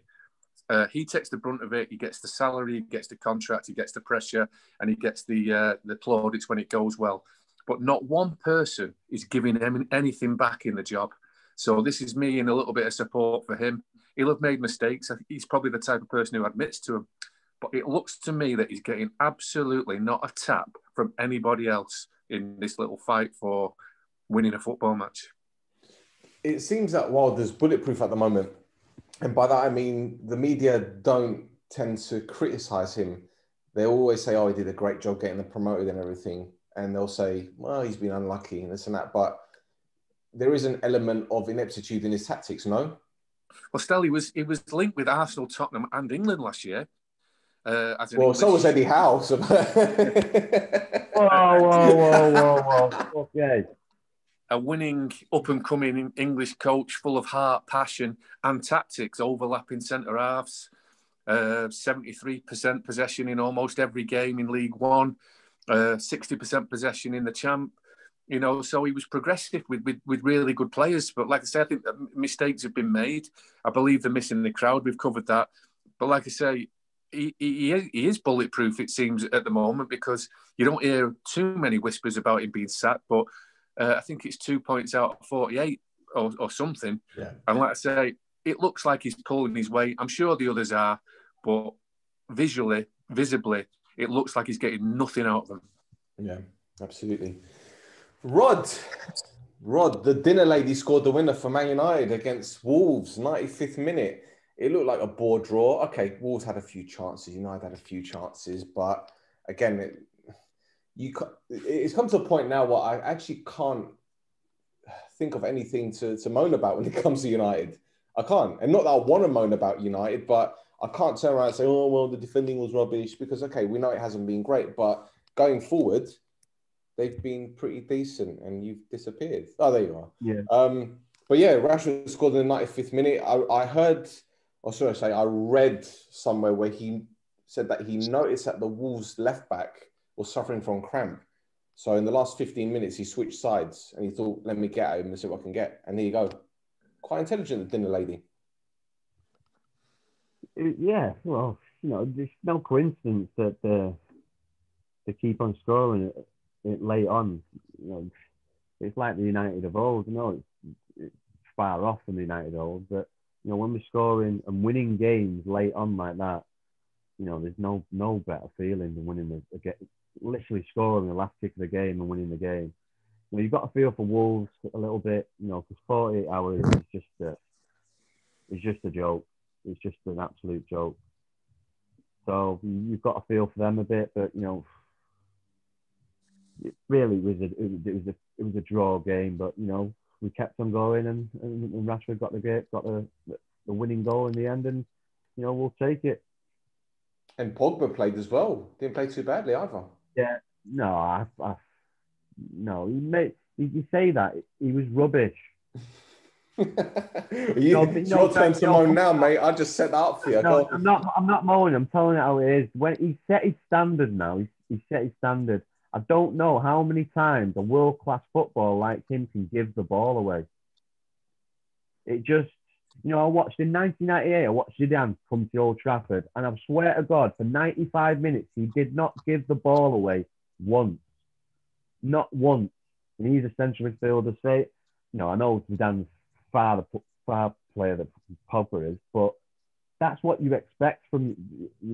Speaker 3: He takes the brunt of it. He gets the salary, he gets the contract, he gets the pressure, and he gets the plaudits when it goes well. But not one person is giving him anything back in the job. So this is me in a little bit of support for him. He'll have made mistakes. He's probably the type of person who admits to them. But it looks to me that he's getting absolutely not a tap from anybody else in this little fight for winning a football match.
Speaker 1: It seems that Wilder's bulletproof at the moment. And by that, I mean, the media don't tend to criticise him. They always say, oh, he did a great job getting them promoted and everything. And they'll say, well, he's been unlucky and this and that. But there is an element of ineptitude in his tactics, no?
Speaker 3: Well, Stel, he was linked with Arsenal, Tottenham and England last year.
Speaker 1: So was Eddie Howe. So...
Speaker 2: whoa. Okay.
Speaker 3: A winning, up-and-coming English coach full of heart, passion and tactics, overlapping centre-halves, 73% possession in almost every game in League One, 60% possession in the Champ. You know, so he was progressive with really good players. But like I said, I think that mistakes have been made. I believe they're missing the crowd. We've covered that. But like I say, he is bulletproof, it seems, at the moment, because you don't hear too many whispers about him being sacked. But I think it's 2 points out of 48 or something.
Speaker 1: Yeah.
Speaker 3: And like I say, it looks like he's pulling his weight. I'm sure the others are, but visibly, it looks like he's getting nothing out of them.
Speaker 1: Yeah, absolutely. Rod, the dinner lady scored the winner for Man United against Wolves, 95th minute. It looked like a bore draw. Okay, Wolves had a few chances. United had a few chances. But again, it's come to a point now where I actually can't think of anything to moan about when it comes to United. I can't. And not that I want to moan about United, but I can't turn around and say, oh, well, the defending was rubbish. Because, okay, we know it hasn't been great. But going forward, they've been pretty decent and you've disappeared. Oh, there you are.
Speaker 2: Yeah.
Speaker 1: But yeah, Rashford scored in the 95th minute. I read somewhere where he said that he noticed that the Wolves left back was suffering from cramp. So in the last 15 minutes, he switched sides and he thought, let me get at him and see what I can get. And there you go. Quite intelligent, the dinner lady.
Speaker 2: Yeah, well, you know, there's no coincidence that they keep on scoring it late on. You know, it's like the United of old. You know, it's far off from the United of old, but you know, when we're scoring and winning games late on like that, you know, there's no better feeling than winning the game. Literally scoring the last kick of the game and winning the game. You know, you've got to feel for Wolves a little bit, you know, because 48 hours is just a joke. It's just an absolute joke. So you've got to feel for them a bit, but you know, it really was a draw game. But you know, we kept on going, and Rashford got the winning goal in the end, and you know, we'll take it.
Speaker 1: And Pogba played as well. Didn't play too badly either.
Speaker 2: Yeah, no, no. You say that he was rubbish.
Speaker 1: Your turn to moan now, mate. I just set that up for you.
Speaker 2: No, I'm not moaning. I'm telling it how it is. When he set his standard now, he set his standard. I don't know how many times a world-class footballer like him can give the ball away. It just, you know, I watched in 1998, I watched Zidane come to Old Trafford, and I swear to God, for 95 minutes, he did not give the ball away once. Not once. And he's a central midfielder. Say, you know, I know Zidane's far player that Pogba is, but that's what you expect from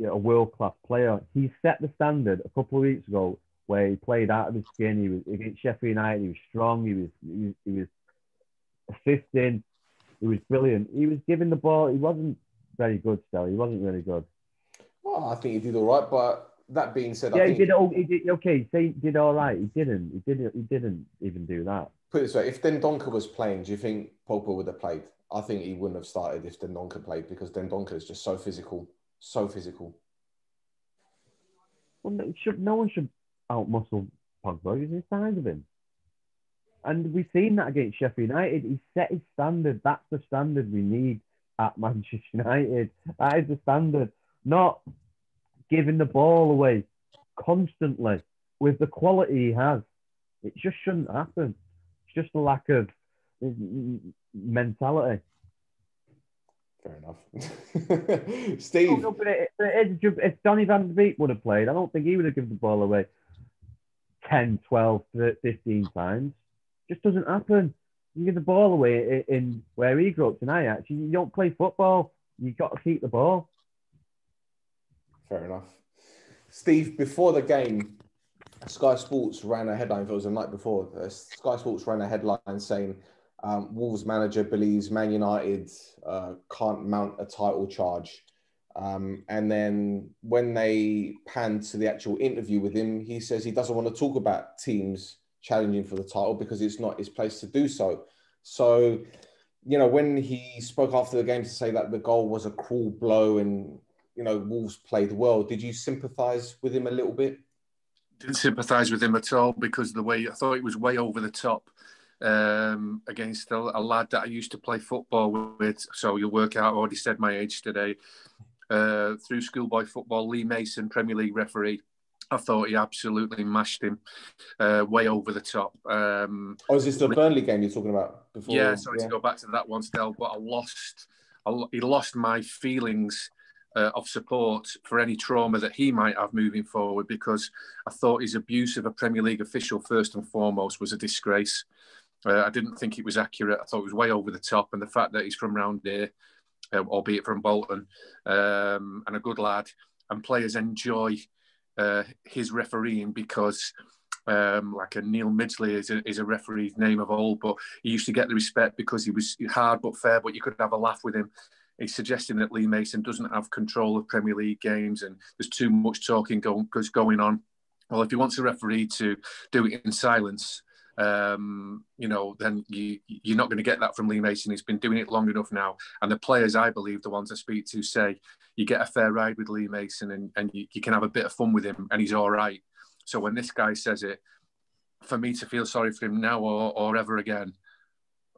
Speaker 2: a world-class player. He set the standard a couple of weeks ago where he played out of his skin. He was against Sheffield United. He was strong. He was assisting. He was brilliant. He was giving the ball. He wasn't very good still. He wasn't really good.
Speaker 1: Well, I think he did all right, but that being said,
Speaker 2: yeah,
Speaker 1: I think
Speaker 2: he did. Okay, say he did all right. He didn't even do that.
Speaker 1: Put it this way, if Dendoncker was playing, do you think Pogba would have played? I think he wouldn't have started if Dendoncker played because Dendoncker is just so physical. So physical.
Speaker 2: Well, no one should out-muscle Pogba. He's inside of him. And we've seen that against Sheffield United. He set his standard. That's the standard we need at Manchester United. That is the standard. Not giving the ball away constantly with the quality he has. It just shouldn't happen. It's just a lack of mentality.
Speaker 1: Fair enough. Steve.
Speaker 2: Oh, no, but if Donny van de Beek would have played, I don't think he would have given the ball away 10, 12, 15 times. It just doesn't happen. You give the ball away in where he grew up tonight. Actually, you don't play football. You've got to keep the ball.
Speaker 1: Fair enough. Steve, before the game, Sky Sports ran a headline, if it was the night before, Sky Sports ran a headline saying Wolves manager believes Man United can't mount a title charge. And then when they panned to the actual interview with him, he says he doesn't want to talk about teams challenging for the title because it's not his place to do so. So, you know, when he spoke after the game to say that the goal was a cruel blow and, you know, Wolves played well, did you sympathise with him a little bit?
Speaker 3: Didn't sympathise with him at all because the way I thought it was way over the top against a lad that I used to play football with. So you'll work out, I already said my age today. Through schoolboy football, Lee Mason, Premier League referee. I thought he absolutely mashed him way over the top.
Speaker 1: Is this the Burnley game you're talking about? Before?
Speaker 3: Yeah, sorry to go back to that one, Stel, but he lost my feelings of support for any trauma that he might have moving forward, because I thought his abuse of a Premier League official, first and foremost, was a disgrace. I didn't think it was accurate. I thought it was way over the top. And the fact that he's from round here, albeit from Bolton, and a good lad, and players enjoy his refereeing because like a Neil Midgley is a referee's name of old, but he used to get the respect because he was hard but fair, but you could have a laugh with him. He's suggesting that Lee Mason doesn't have control of Premier League games and there's too much talking going on. Well, if he wants a referee to do it in silence, you know, then you're not going to get that from Lee Mason. He's been doing it long enough now. And the players, I believe, the ones I speak to, say you get a fair ride with Lee Mason and you can have a bit of fun with him and he's all right. So when this guy says it, for me to feel sorry for him now or ever again,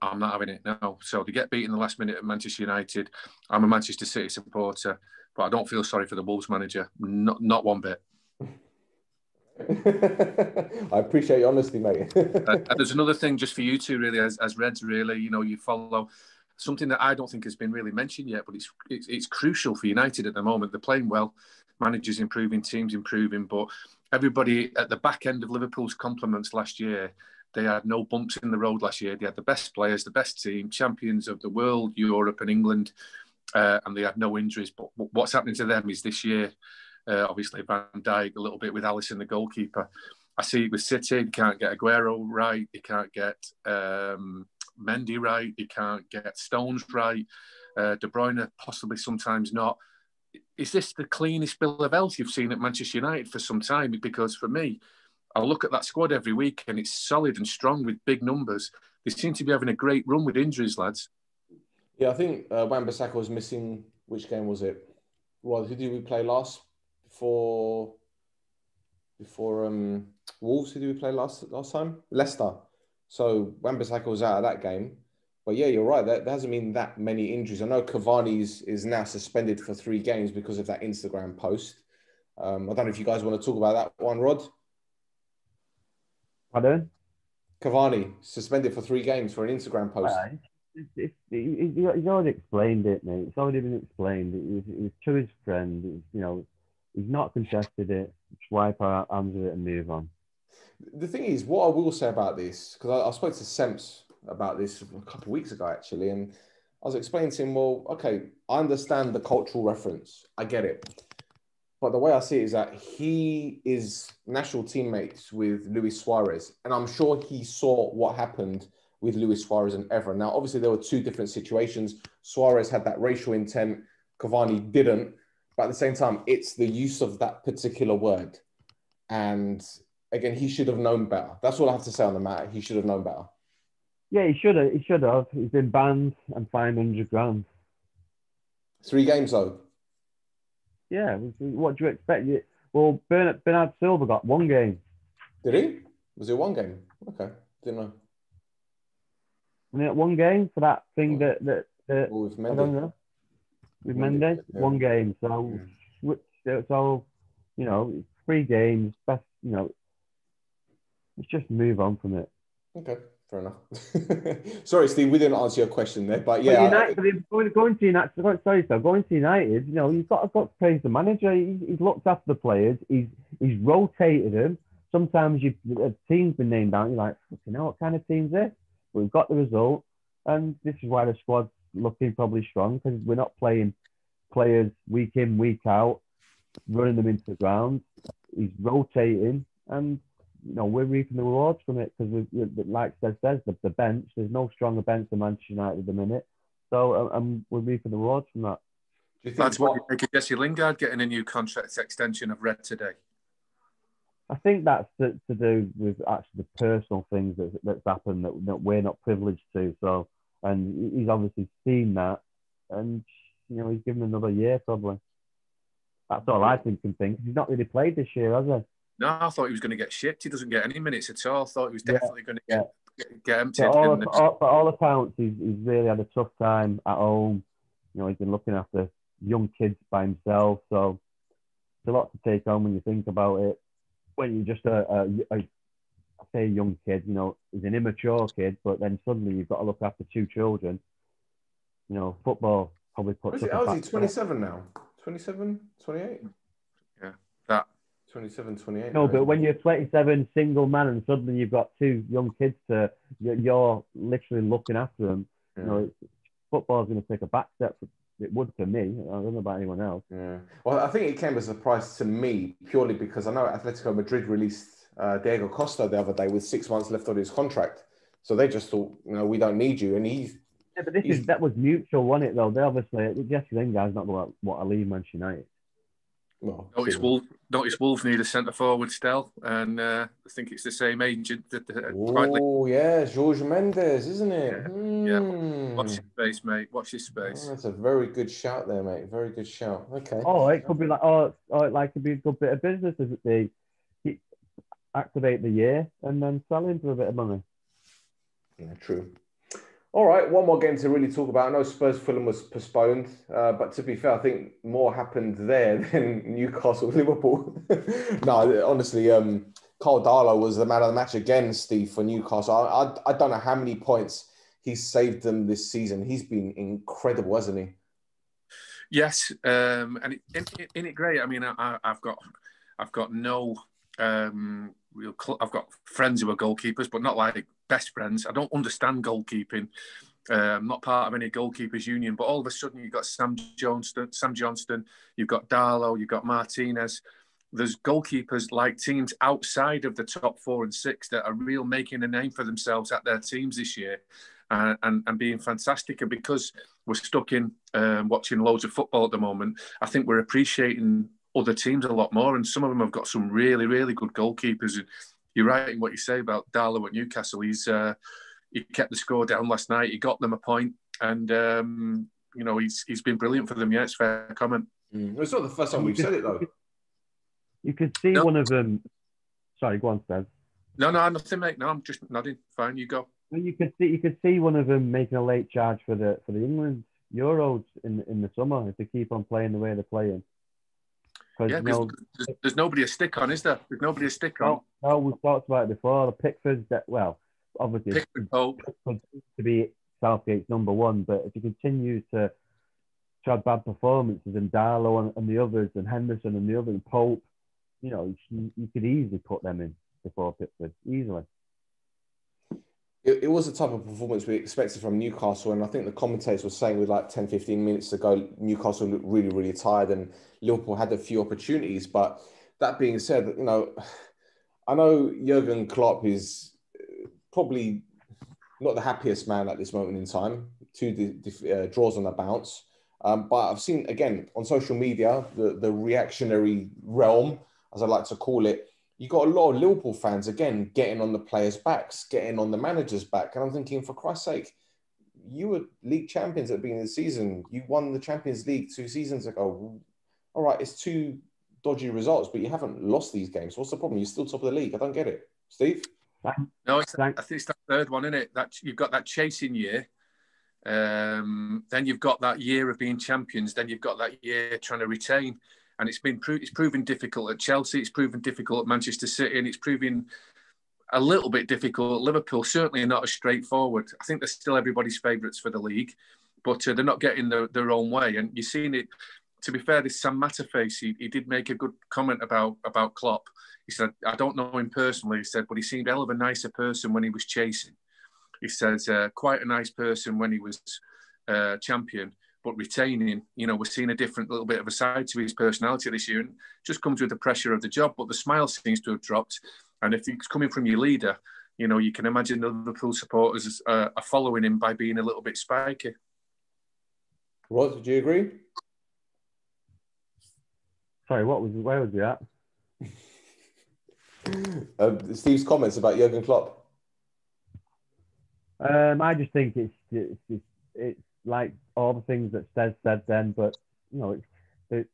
Speaker 3: I'm not having it, no. So to get beat in the last minute at Manchester United, I'm a Manchester City supporter, but I don't feel sorry for the Wolves manager, not one bit.
Speaker 1: I appreciate your honesty, mate.
Speaker 3: And there's another thing just for you two, really, as Reds, really, you know, you follow something that I don't think has been really mentioned yet, but it's crucial for United at the moment. They're playing well, managers improving, teams improving, but everybody at the back end of Liverpool's compliments last year, they had no bumps in the road last year. They had the best players, the best team, champions of the world, Europe and England, and they had no injuries. But what's happening to them is this year, obviously Van Dijk, a little bit with Alisson, the goalkeeper. I see it with City. You can't get Aguero right. You can't get Mendy right. You can't get Stones right. De Bruyne possibly sometimes not. Is this the cleanest bill of health you've seen at Manchester United for some time? Because for me, I look at that squad every week and it's solid and strong with big numbers. They seem to be having a great run with injuries, lads.
Speaker 1: Yeah, I think Wan-Bissaka was missing. Which game was it? Well, who did we play last? Before Wolves, who did we play last time? Leicester. So Wan-Bissaka was out of that game. But yeah, you're right. There hasn't been that many injuries. I know Cavani is now suspended for 3 games because of that Instagram post. I don't know if you guys want to talk about that one, Rod.
Speaker 2: Pardon?
Speaker 1: Cavani suspended for 3 games for an Instagram post.
Speaker 2: He's already explained it, mate. It's already been explained. It was to his friend. You know, he's not contested it. Just wipe our hands of it and move on.
Speaker 1: The thing is, what I will say about this, because I spoke to Semps about this a couple of weeks ago, actually, and I was explaining to him, well, okay, I understand the cultural reference. I get it. But the way I see it is that he is national teammates with Luis Suarez. And I'm sure he saw what happened with Luis Suarez and Evra. Now, obviously, there were 2 different situations. Suarez had that racial intent. Cavani didn't. But at the same time, it's the use of that particular word. And again, he should have known better. That's all I have to say on the matter. He should have known better.
Speaker 2: Yeah, he should have. He's been banned and fined £100,000.
Speaker 1: 3 games, though.
Speaker 2: Yeah, what do you expect? Well, Bernard Silva got 1 game.
Speaker 1: Did he? Was it 1 game? Okay, didn't know.
Speaker 2: One game for that thing
Speaker 1: Oh,
Speaker 2: that
Speaker 1: with
Speaker 2: I don't
Speaker 1: Mendy.
Speaker 2: know, with
Speaker 1: Mendy,
Speaker 2: Mendes.
Speaker 1: yeah.
Speaker 2: One game. So, so, 3 games. Best, let's just move on from it.
Speaker 1: Okay, fair enough. Sorry, Steve, we didn't answer your question there, but
Speaker 2: But
Speaker 1: yeah,
Speaker 2: United, going to United, sorry, sir, going to United, you've got to praise the manager. He's looked after the players. He's rotated them. Sometimes a team's been named down. You're like, what kind of team's this? But we've got the result, and this is why the squad's looking probably strong, because we're not playing players week in, week out, running them into the ground. He's rotating, and we're reaping the rewards from it, because like Des says, the bench. There's no stronger bench than Manchester United at the minute, so we're reaping the rewards from that.
Speaker 1: do you think
Speaker 3: That's what you make of Jesse Lingard getting a new contract extension. I've read today.
Speaker 2: I think that's to do with actually the personal things that's happened that we're not privileged to. So, and he's obviously seen that, and he's given another year probably. That's all I can think. He's not really played this year, has he?
Speaker 3: No, I thought he was going to get shipped. He doesn't get any minutes at all. I thought he was definitely going to get emptied.
Speaker 2: For all accounts, he's really had a tough time at home. He's been looking after young kids by himself, so it's a lot to take on when you think about it. When you're just I say a young kid, he's an immature kid, but then suddenly you've got to look after 2 children. Football probably puts.
Speaker 1: How is he 27 now? 27, 28?
Speaker 3: Yeah, that.
Speaker 1: 27, 28.
Speaker 2: No, but when you're 27, single man, and suddenly you've got 2 young kids you're literally looking after them.
Speaker 1: Yeah.
Speaker 2: Football's going to take a back step. It would for me. I don't know about anyone else.
Speaker 1: Yeah. Well, I think it came as a surprise to me purely because I know Atletico Madrid released Diego Costa the other day with 6 months left on his contract. So they just thought, we don't need you. And
Speaker 2: Yeah, but that was mutual, wasn't it? Though they obviously Jesse Lingard's not going to want to leave Manchester United.
Speaker 1: Well,
Speaker 3: Notice Wolves need a centre forward still, and I think it's the same agent that.
Speaker 1: Oh yeah, Jorge Mendes, isn't it?
Speaker 3: Yeah. Watch his space, mate. Watch his space.
Speaker 1: Oh, that's a very good shout there, mate. Very good shout. Okay.
Speaker 2: Oh, it could be it could be a good bit of business as they activate the year and then sell him for a bit of money.
Speaker 1: Yeah, true. All right, one more game to really talk about. I know Spurs Fulham was postponed, but to be fair, I think more happened there than Newcastle Liverpool. No, honestly, Carl Darlow was the man of the match again, Steve, for Newcastle. I don't know how many points he's saved them this season. He's been incredible, hasn't he?
Speaker 3: Yes, and isn't it great? I mean, I've got no I've got friends who are goalkeepers, but not like best friends. I don't understand goalkeeping. I'm not part of any goalkeepers union, but all of a sudden you've got Sam Johnston, you've got Darlow, you've got Martinez. There's goalkeepers like teams outside of the top 4 and 6 that are real making a name for themselves at their teams this year, and being fantastic. And because we're stuck in watching loads of football at the moment, I think we're appreciating other teams a lot more, and some of them have got some really, really good goalkeepers. And you're right in what you say about Darlow at Newcastle. He kept the score down last night. He got them a point, and he's been brilliant for them. Yeah, it's fair comment.
Speaker 1: It's not the first time we've said it though.
Speaker 2: You could see one of them. Sorry, go on, Seb.
Speaker 3: No, nothing, mate. No, I'm just nodding. Fine, you go.
Speaker 2: You could see one of them making a late charge for the England Euros in the summer if they keep on playing the way they're playing.
Speaker 3: Yeah, because there's nobody to stick on, is there? There's nobody to stick on.
Speaker 2: No, we've talked about it before. The Pickfords, obviously Pickford to be Southgate's number 1, but if he continues to have bad performances, and Darlow and the others, and Henderson and the others, and Pope, you could easily put them in before Pickford, easily.
Speaker 1: It was the type of performance we expected from Newcastle, and I think the commentators were saying with like 10, 15 minutes to go, Newcastle looked really, really tired, and Liverpool had a few opportunities. But that being said, I know Jurgen Klopp is probably not the happiest man at this moment in time. 2 draws on the bounce. But I've seen, again, on social media, the reactionary realm, as I like to call it, you got a lot of Liverpool fans, again, getting on the players' backs, getting on the manager's back. And I'm thinking, for Christ's sake, you were league champions at the beginning of the season. You won the Champions League 2 seasons ago. All right, it's 2 dodgy results, but you haven't lost these games. What's the problem? You're still top of the league. I don't get it. Steve?
Speaker 3: No, I think it's that third one, isn't it? That you've got that chasing year. Then you've got that year of being champions. Then you've got that year trying to retain, and it's proven difficult at Chelsea. It's proven difficult at Manchester City, and it's proving a little bit difficult at Liverpool. Certainly not as straightforward. I think they're still everybody's favourites for the league, but they're not getting their own way. And you've seen it. To be fair, this Sam Matterface, he did make a good comment about Klopp. He said, I don't know him personally, he said, but he seemed a hell of a nicer person when he was chasing. He says, quite a nice person when he was champion, but retaining, we're seeing a different little bit of a side to his personality this year, and just comes with the pressure of the job. But the smile seems to have dropped. And if it's coming from your leader, you can imagine the Liverpool supporters are following him by being a little bit spiky.
Speaker 1: Rod, do you agree?
Speaker 2: Sorry, where was you at?
Speaker 1: Steve's comments about Jurgen Klopp.
Speaker 2: I just think it's like all the things that Stes said then, but they're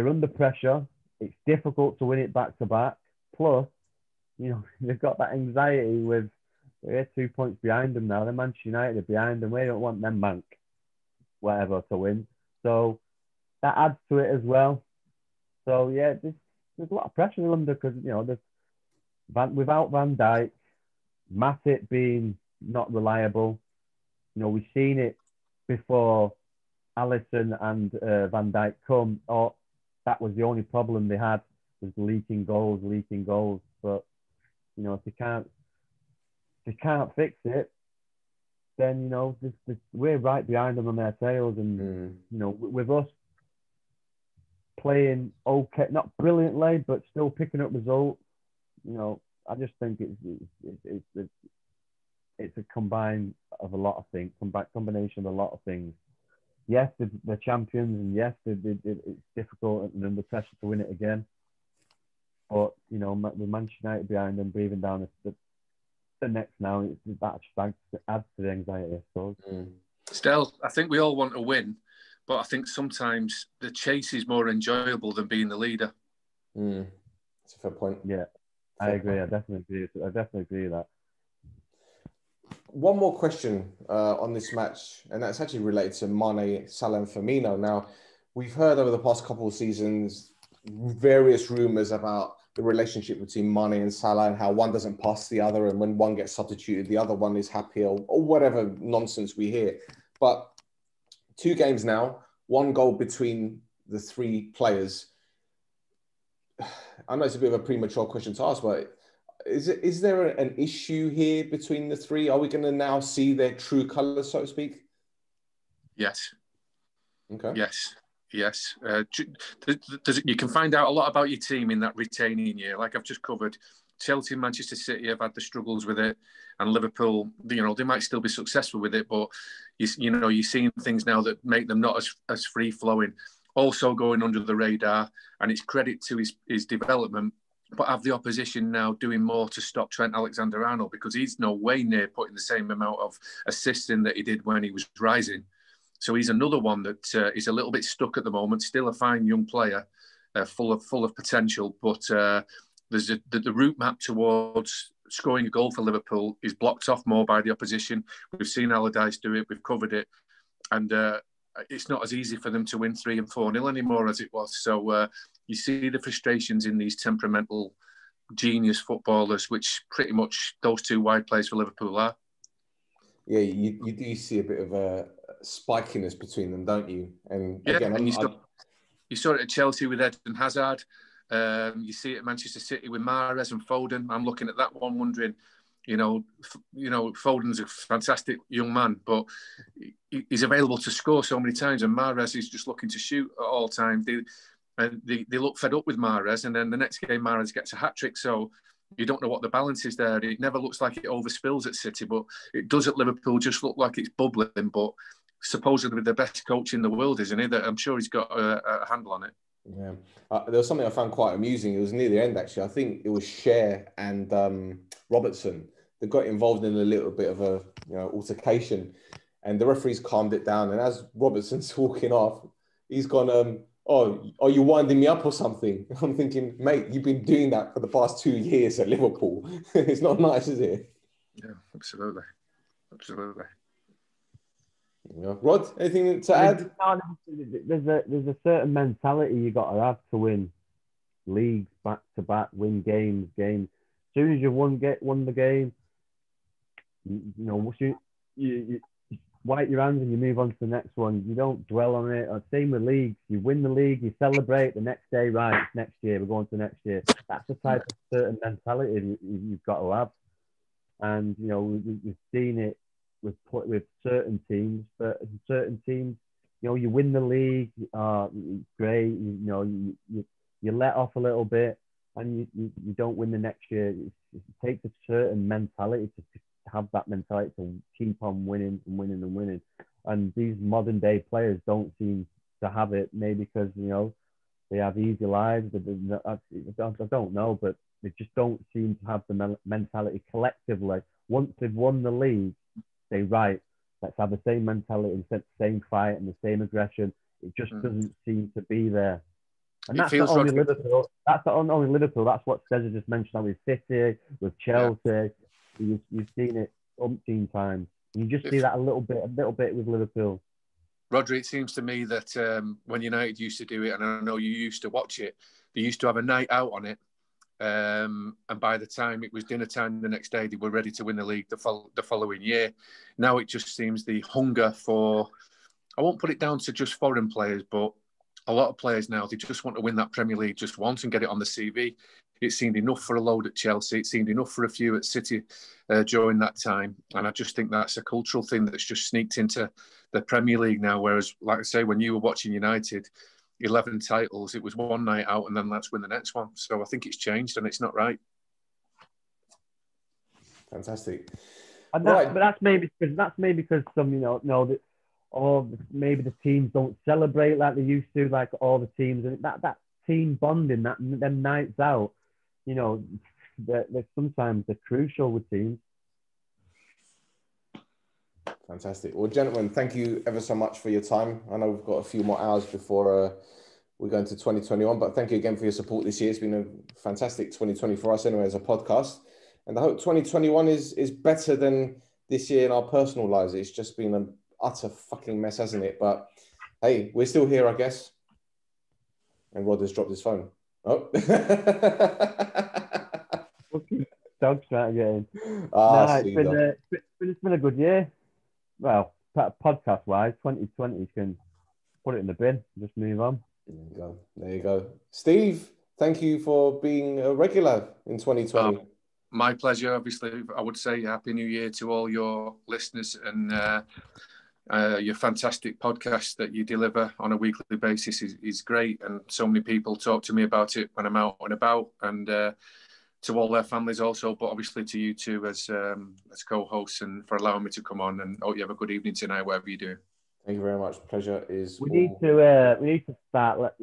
Speaker 2: under pressure. It's difficult to win it back to back. Plus, they've got that anxiety with they're 2 points behind them now. They're Manchester United are behind them. We don't want them bank whatever to win. So that adds to it as well. So yeah, there's a lot of pressure under because without Van Dijk, Matip being not reliable. We've seen it before Alisson and Van Dijk come. Or that was the only problem they had was leaking goals. But if they can't fix it, then we're right behind them on their tails. And with us playing okay, not brilliantly, but still picking up results. I just think it's a combination of a lot of things. Yes, they're champions, and yes, it's difficult and under pressure to win it again. But with Manchester United behind them, breathing down the necks now, that adds to the anxiety, I suppose.
Speaker 3: Stel, I think we all want to win, but I think sometimes the chase is more enjoyable than being the leader.
Speaker 1: That's a fair point.
Speaker 2: Yeah, I agree. I definitely agree with that.
Speaker 1: One more question on this match, and that's actually related to Mane, Salah and Firmino. Now, we've heard over the past couple of seasons various rumours about the relationship between Mane and Salah and how one doesn't pass the other, and when one gets substituted, the other one is happier, or whatever nonsense we hear. But 2 games now, 1 goal between the 3 players. I know it's a bit of a premature question to ask, but is there an issue here between the 3? Are we going to now see their true colours, so to speak?
Speaker 3: Yes.
Speaker 1: Okay.
Speaker 3: Yes. You can find out a lot about your team in that retaining year. Like I've just covered, Chelsea and Manchester City have had the struggles with it, and Liverpool, they might still be successful with it, but you're seeing things now that make them not as free flowing. Also going under the radar, and it's credit to his development. But have the opposition now doing more to stop Trent Alexander-Arnold, because he's no way near putting the same amount of assists in that he did when he was rising. So he's another one that is a little bit stuck at the moment. Still a fine young player, full of potential, but there's the route map towards scoring a goal for Liverpool is blocked off more by the opposition. We've seen Allardyce do it. We've covered it, and it's not as easy for them to win 3 and 4-0 anymore as it was. So you see the frustrations in these temperamental genius footballers, which pretty much those 2 wide players for Liverpool are.
Speaker 1: Yeah, you do see a bit of a spikiness between them, don't you? And
Speaker 3: yeah,
Speaker 1: again,
Speaker 3: and you saw it at Chelsea with Eden Hazard. You see it at Manchester City with Mahrez and Foden. I'm looking at that one wondering, Foden's a fantastic young man, but he's available to score so many times, and Mahrez is just looking to shoot at all times. They look fed up with Mahrez, and then the next game Mahrez gets a hat-trick, so you don't know what the balance is there. It never looks like it overspills at City, but it does at Liverpool just look like it's bubbling, but supposedly the best coach in the world, isn't he? That I'm sure he's got a handle on it.
Speaker 1: Yeah. There was something I found quite amusing. It was near the end, actually. I think it was Cher and Robertson that got involved in a little bit of a altercation, and the referee's calmed it down. And as Robertson's walking off, he's gone, oh, are you winding me up or something? I'm thinking, mate, you've been doing that for the past 2 years at Liverpool. It's not nice, is it?
Speaker 3: Yeah, absolutely. Absolutely.
Speaker 1: Yeah. Rod, anything to add?
Speaker 2: There's a certain mentality you got to have to win leagues back to back, win games. As soon as you won the game, you wipe your hands and you move on to the next one. You don't dwell on it. Same with leagues. You win the league, you celebrate the next day. Right, it's next year. We're going to next year. That's the type of certain mentality you've got to have. And we've seen it with certain teams, but certain teams, you win the league, great. You let off a little bit, and you don't win the next year. It takes a certain mentality to have that mentality to keep on winning and winning and winning. And these modern day players don't seem to have it, maybe because they have easy lives. I don't know, but they just don't seem to have the mentality collectively. Once they've won the league, say, right, let's have the same mentality and the same fight and the same aggression. It just doesn't seem to be there. And that's not only Liverpool. That's not only Liverpool. That's what Cesar just mentioned with City, with Chelsea. Yeah. You've seen it umpteen times. You just see that a little bit with Liverpool.
Speaker 3: Rhodri, it seems to me that when United used to do it, and I know you used to watch it, they used to have a night out on it. And by the time it was dinner time the next day, they were ready to win the league the following year. Now it just seems the hunger for, I won't put it down to just foreign players, but a lot of players now, they just want to win that Premier League just once and get it on the CV. It seemed enough for a load at Chelsea. It seemed enough for a few at City during that time. And I just think that's a cultural thing that's just sneaked into the Premier League now. Whereas, like I say, when you were watching United, 11 titles, it was one night out and then let's win the next one. So I think it's changed and it's not right.
Speaker 1: Fantastic.
Speaker 2: And but that's maybe because some, or maybe the teams don't celebrate like they used to, like all the teams. And that team bonding, them nights out, they're sometimes they're crucial with teams.
Speaker 1: Fantastic. Well, gentlemen, thank you ever so much for your time. I know we've got a few more hours before we go into 2021, but thank you again for your support this year. It's been a fantastic 2020 for us anyway as a podcast. And I hope 2021 is better than this year in our personal lives. It's just been an utter fucking mess, hasn't it? But hey, we're still here, I guess. And Rod has dropped his phone. Oh.
Speaker 2: Dog's trying to get in. It's been a good year. Well, podcast-wise, 2020 can put it in the bin. Just move on.
Speaker 1: There you go. Steve, thank you for being a regular in 2020.
Speaker 3: My pleasure. Obviously, I would say Happy New Year to all your listeners and your fantastic podcast that you deliver on a weekly basis is great. And so many people talk to me about it when I'm out and about, and to all their families also, but obviously to you too as co-hosts, and for allowing me to come on. And hope you have a good evening tonight, whatever you do.
Speaker 1: Thank you very much. Pleasure is.
Speaker 2: We need to start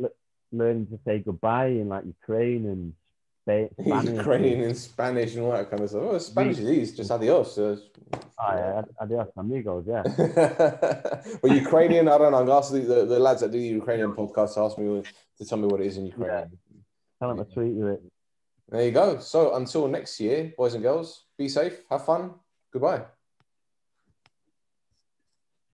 Speaker 2: learning to say goodbye in like Ukraine and Spanish.
Speaker 1: Ukrainian and Spanish and all that kind of stuff. Oh, Spanish is easy, just adios.
Speaker 2: Adios, amigos, yeah.
Speaker 1: But Ukrainian, I don't know. I'm asking the lads that do the Ukrainian podcast ask me to tell me what it is in Ukrainian.
Speaker 2: Yeah. Tell them to tweet you it.
Speaker 1: There you go. So until next year, boys and girls, be safe, have fun. Goodbye.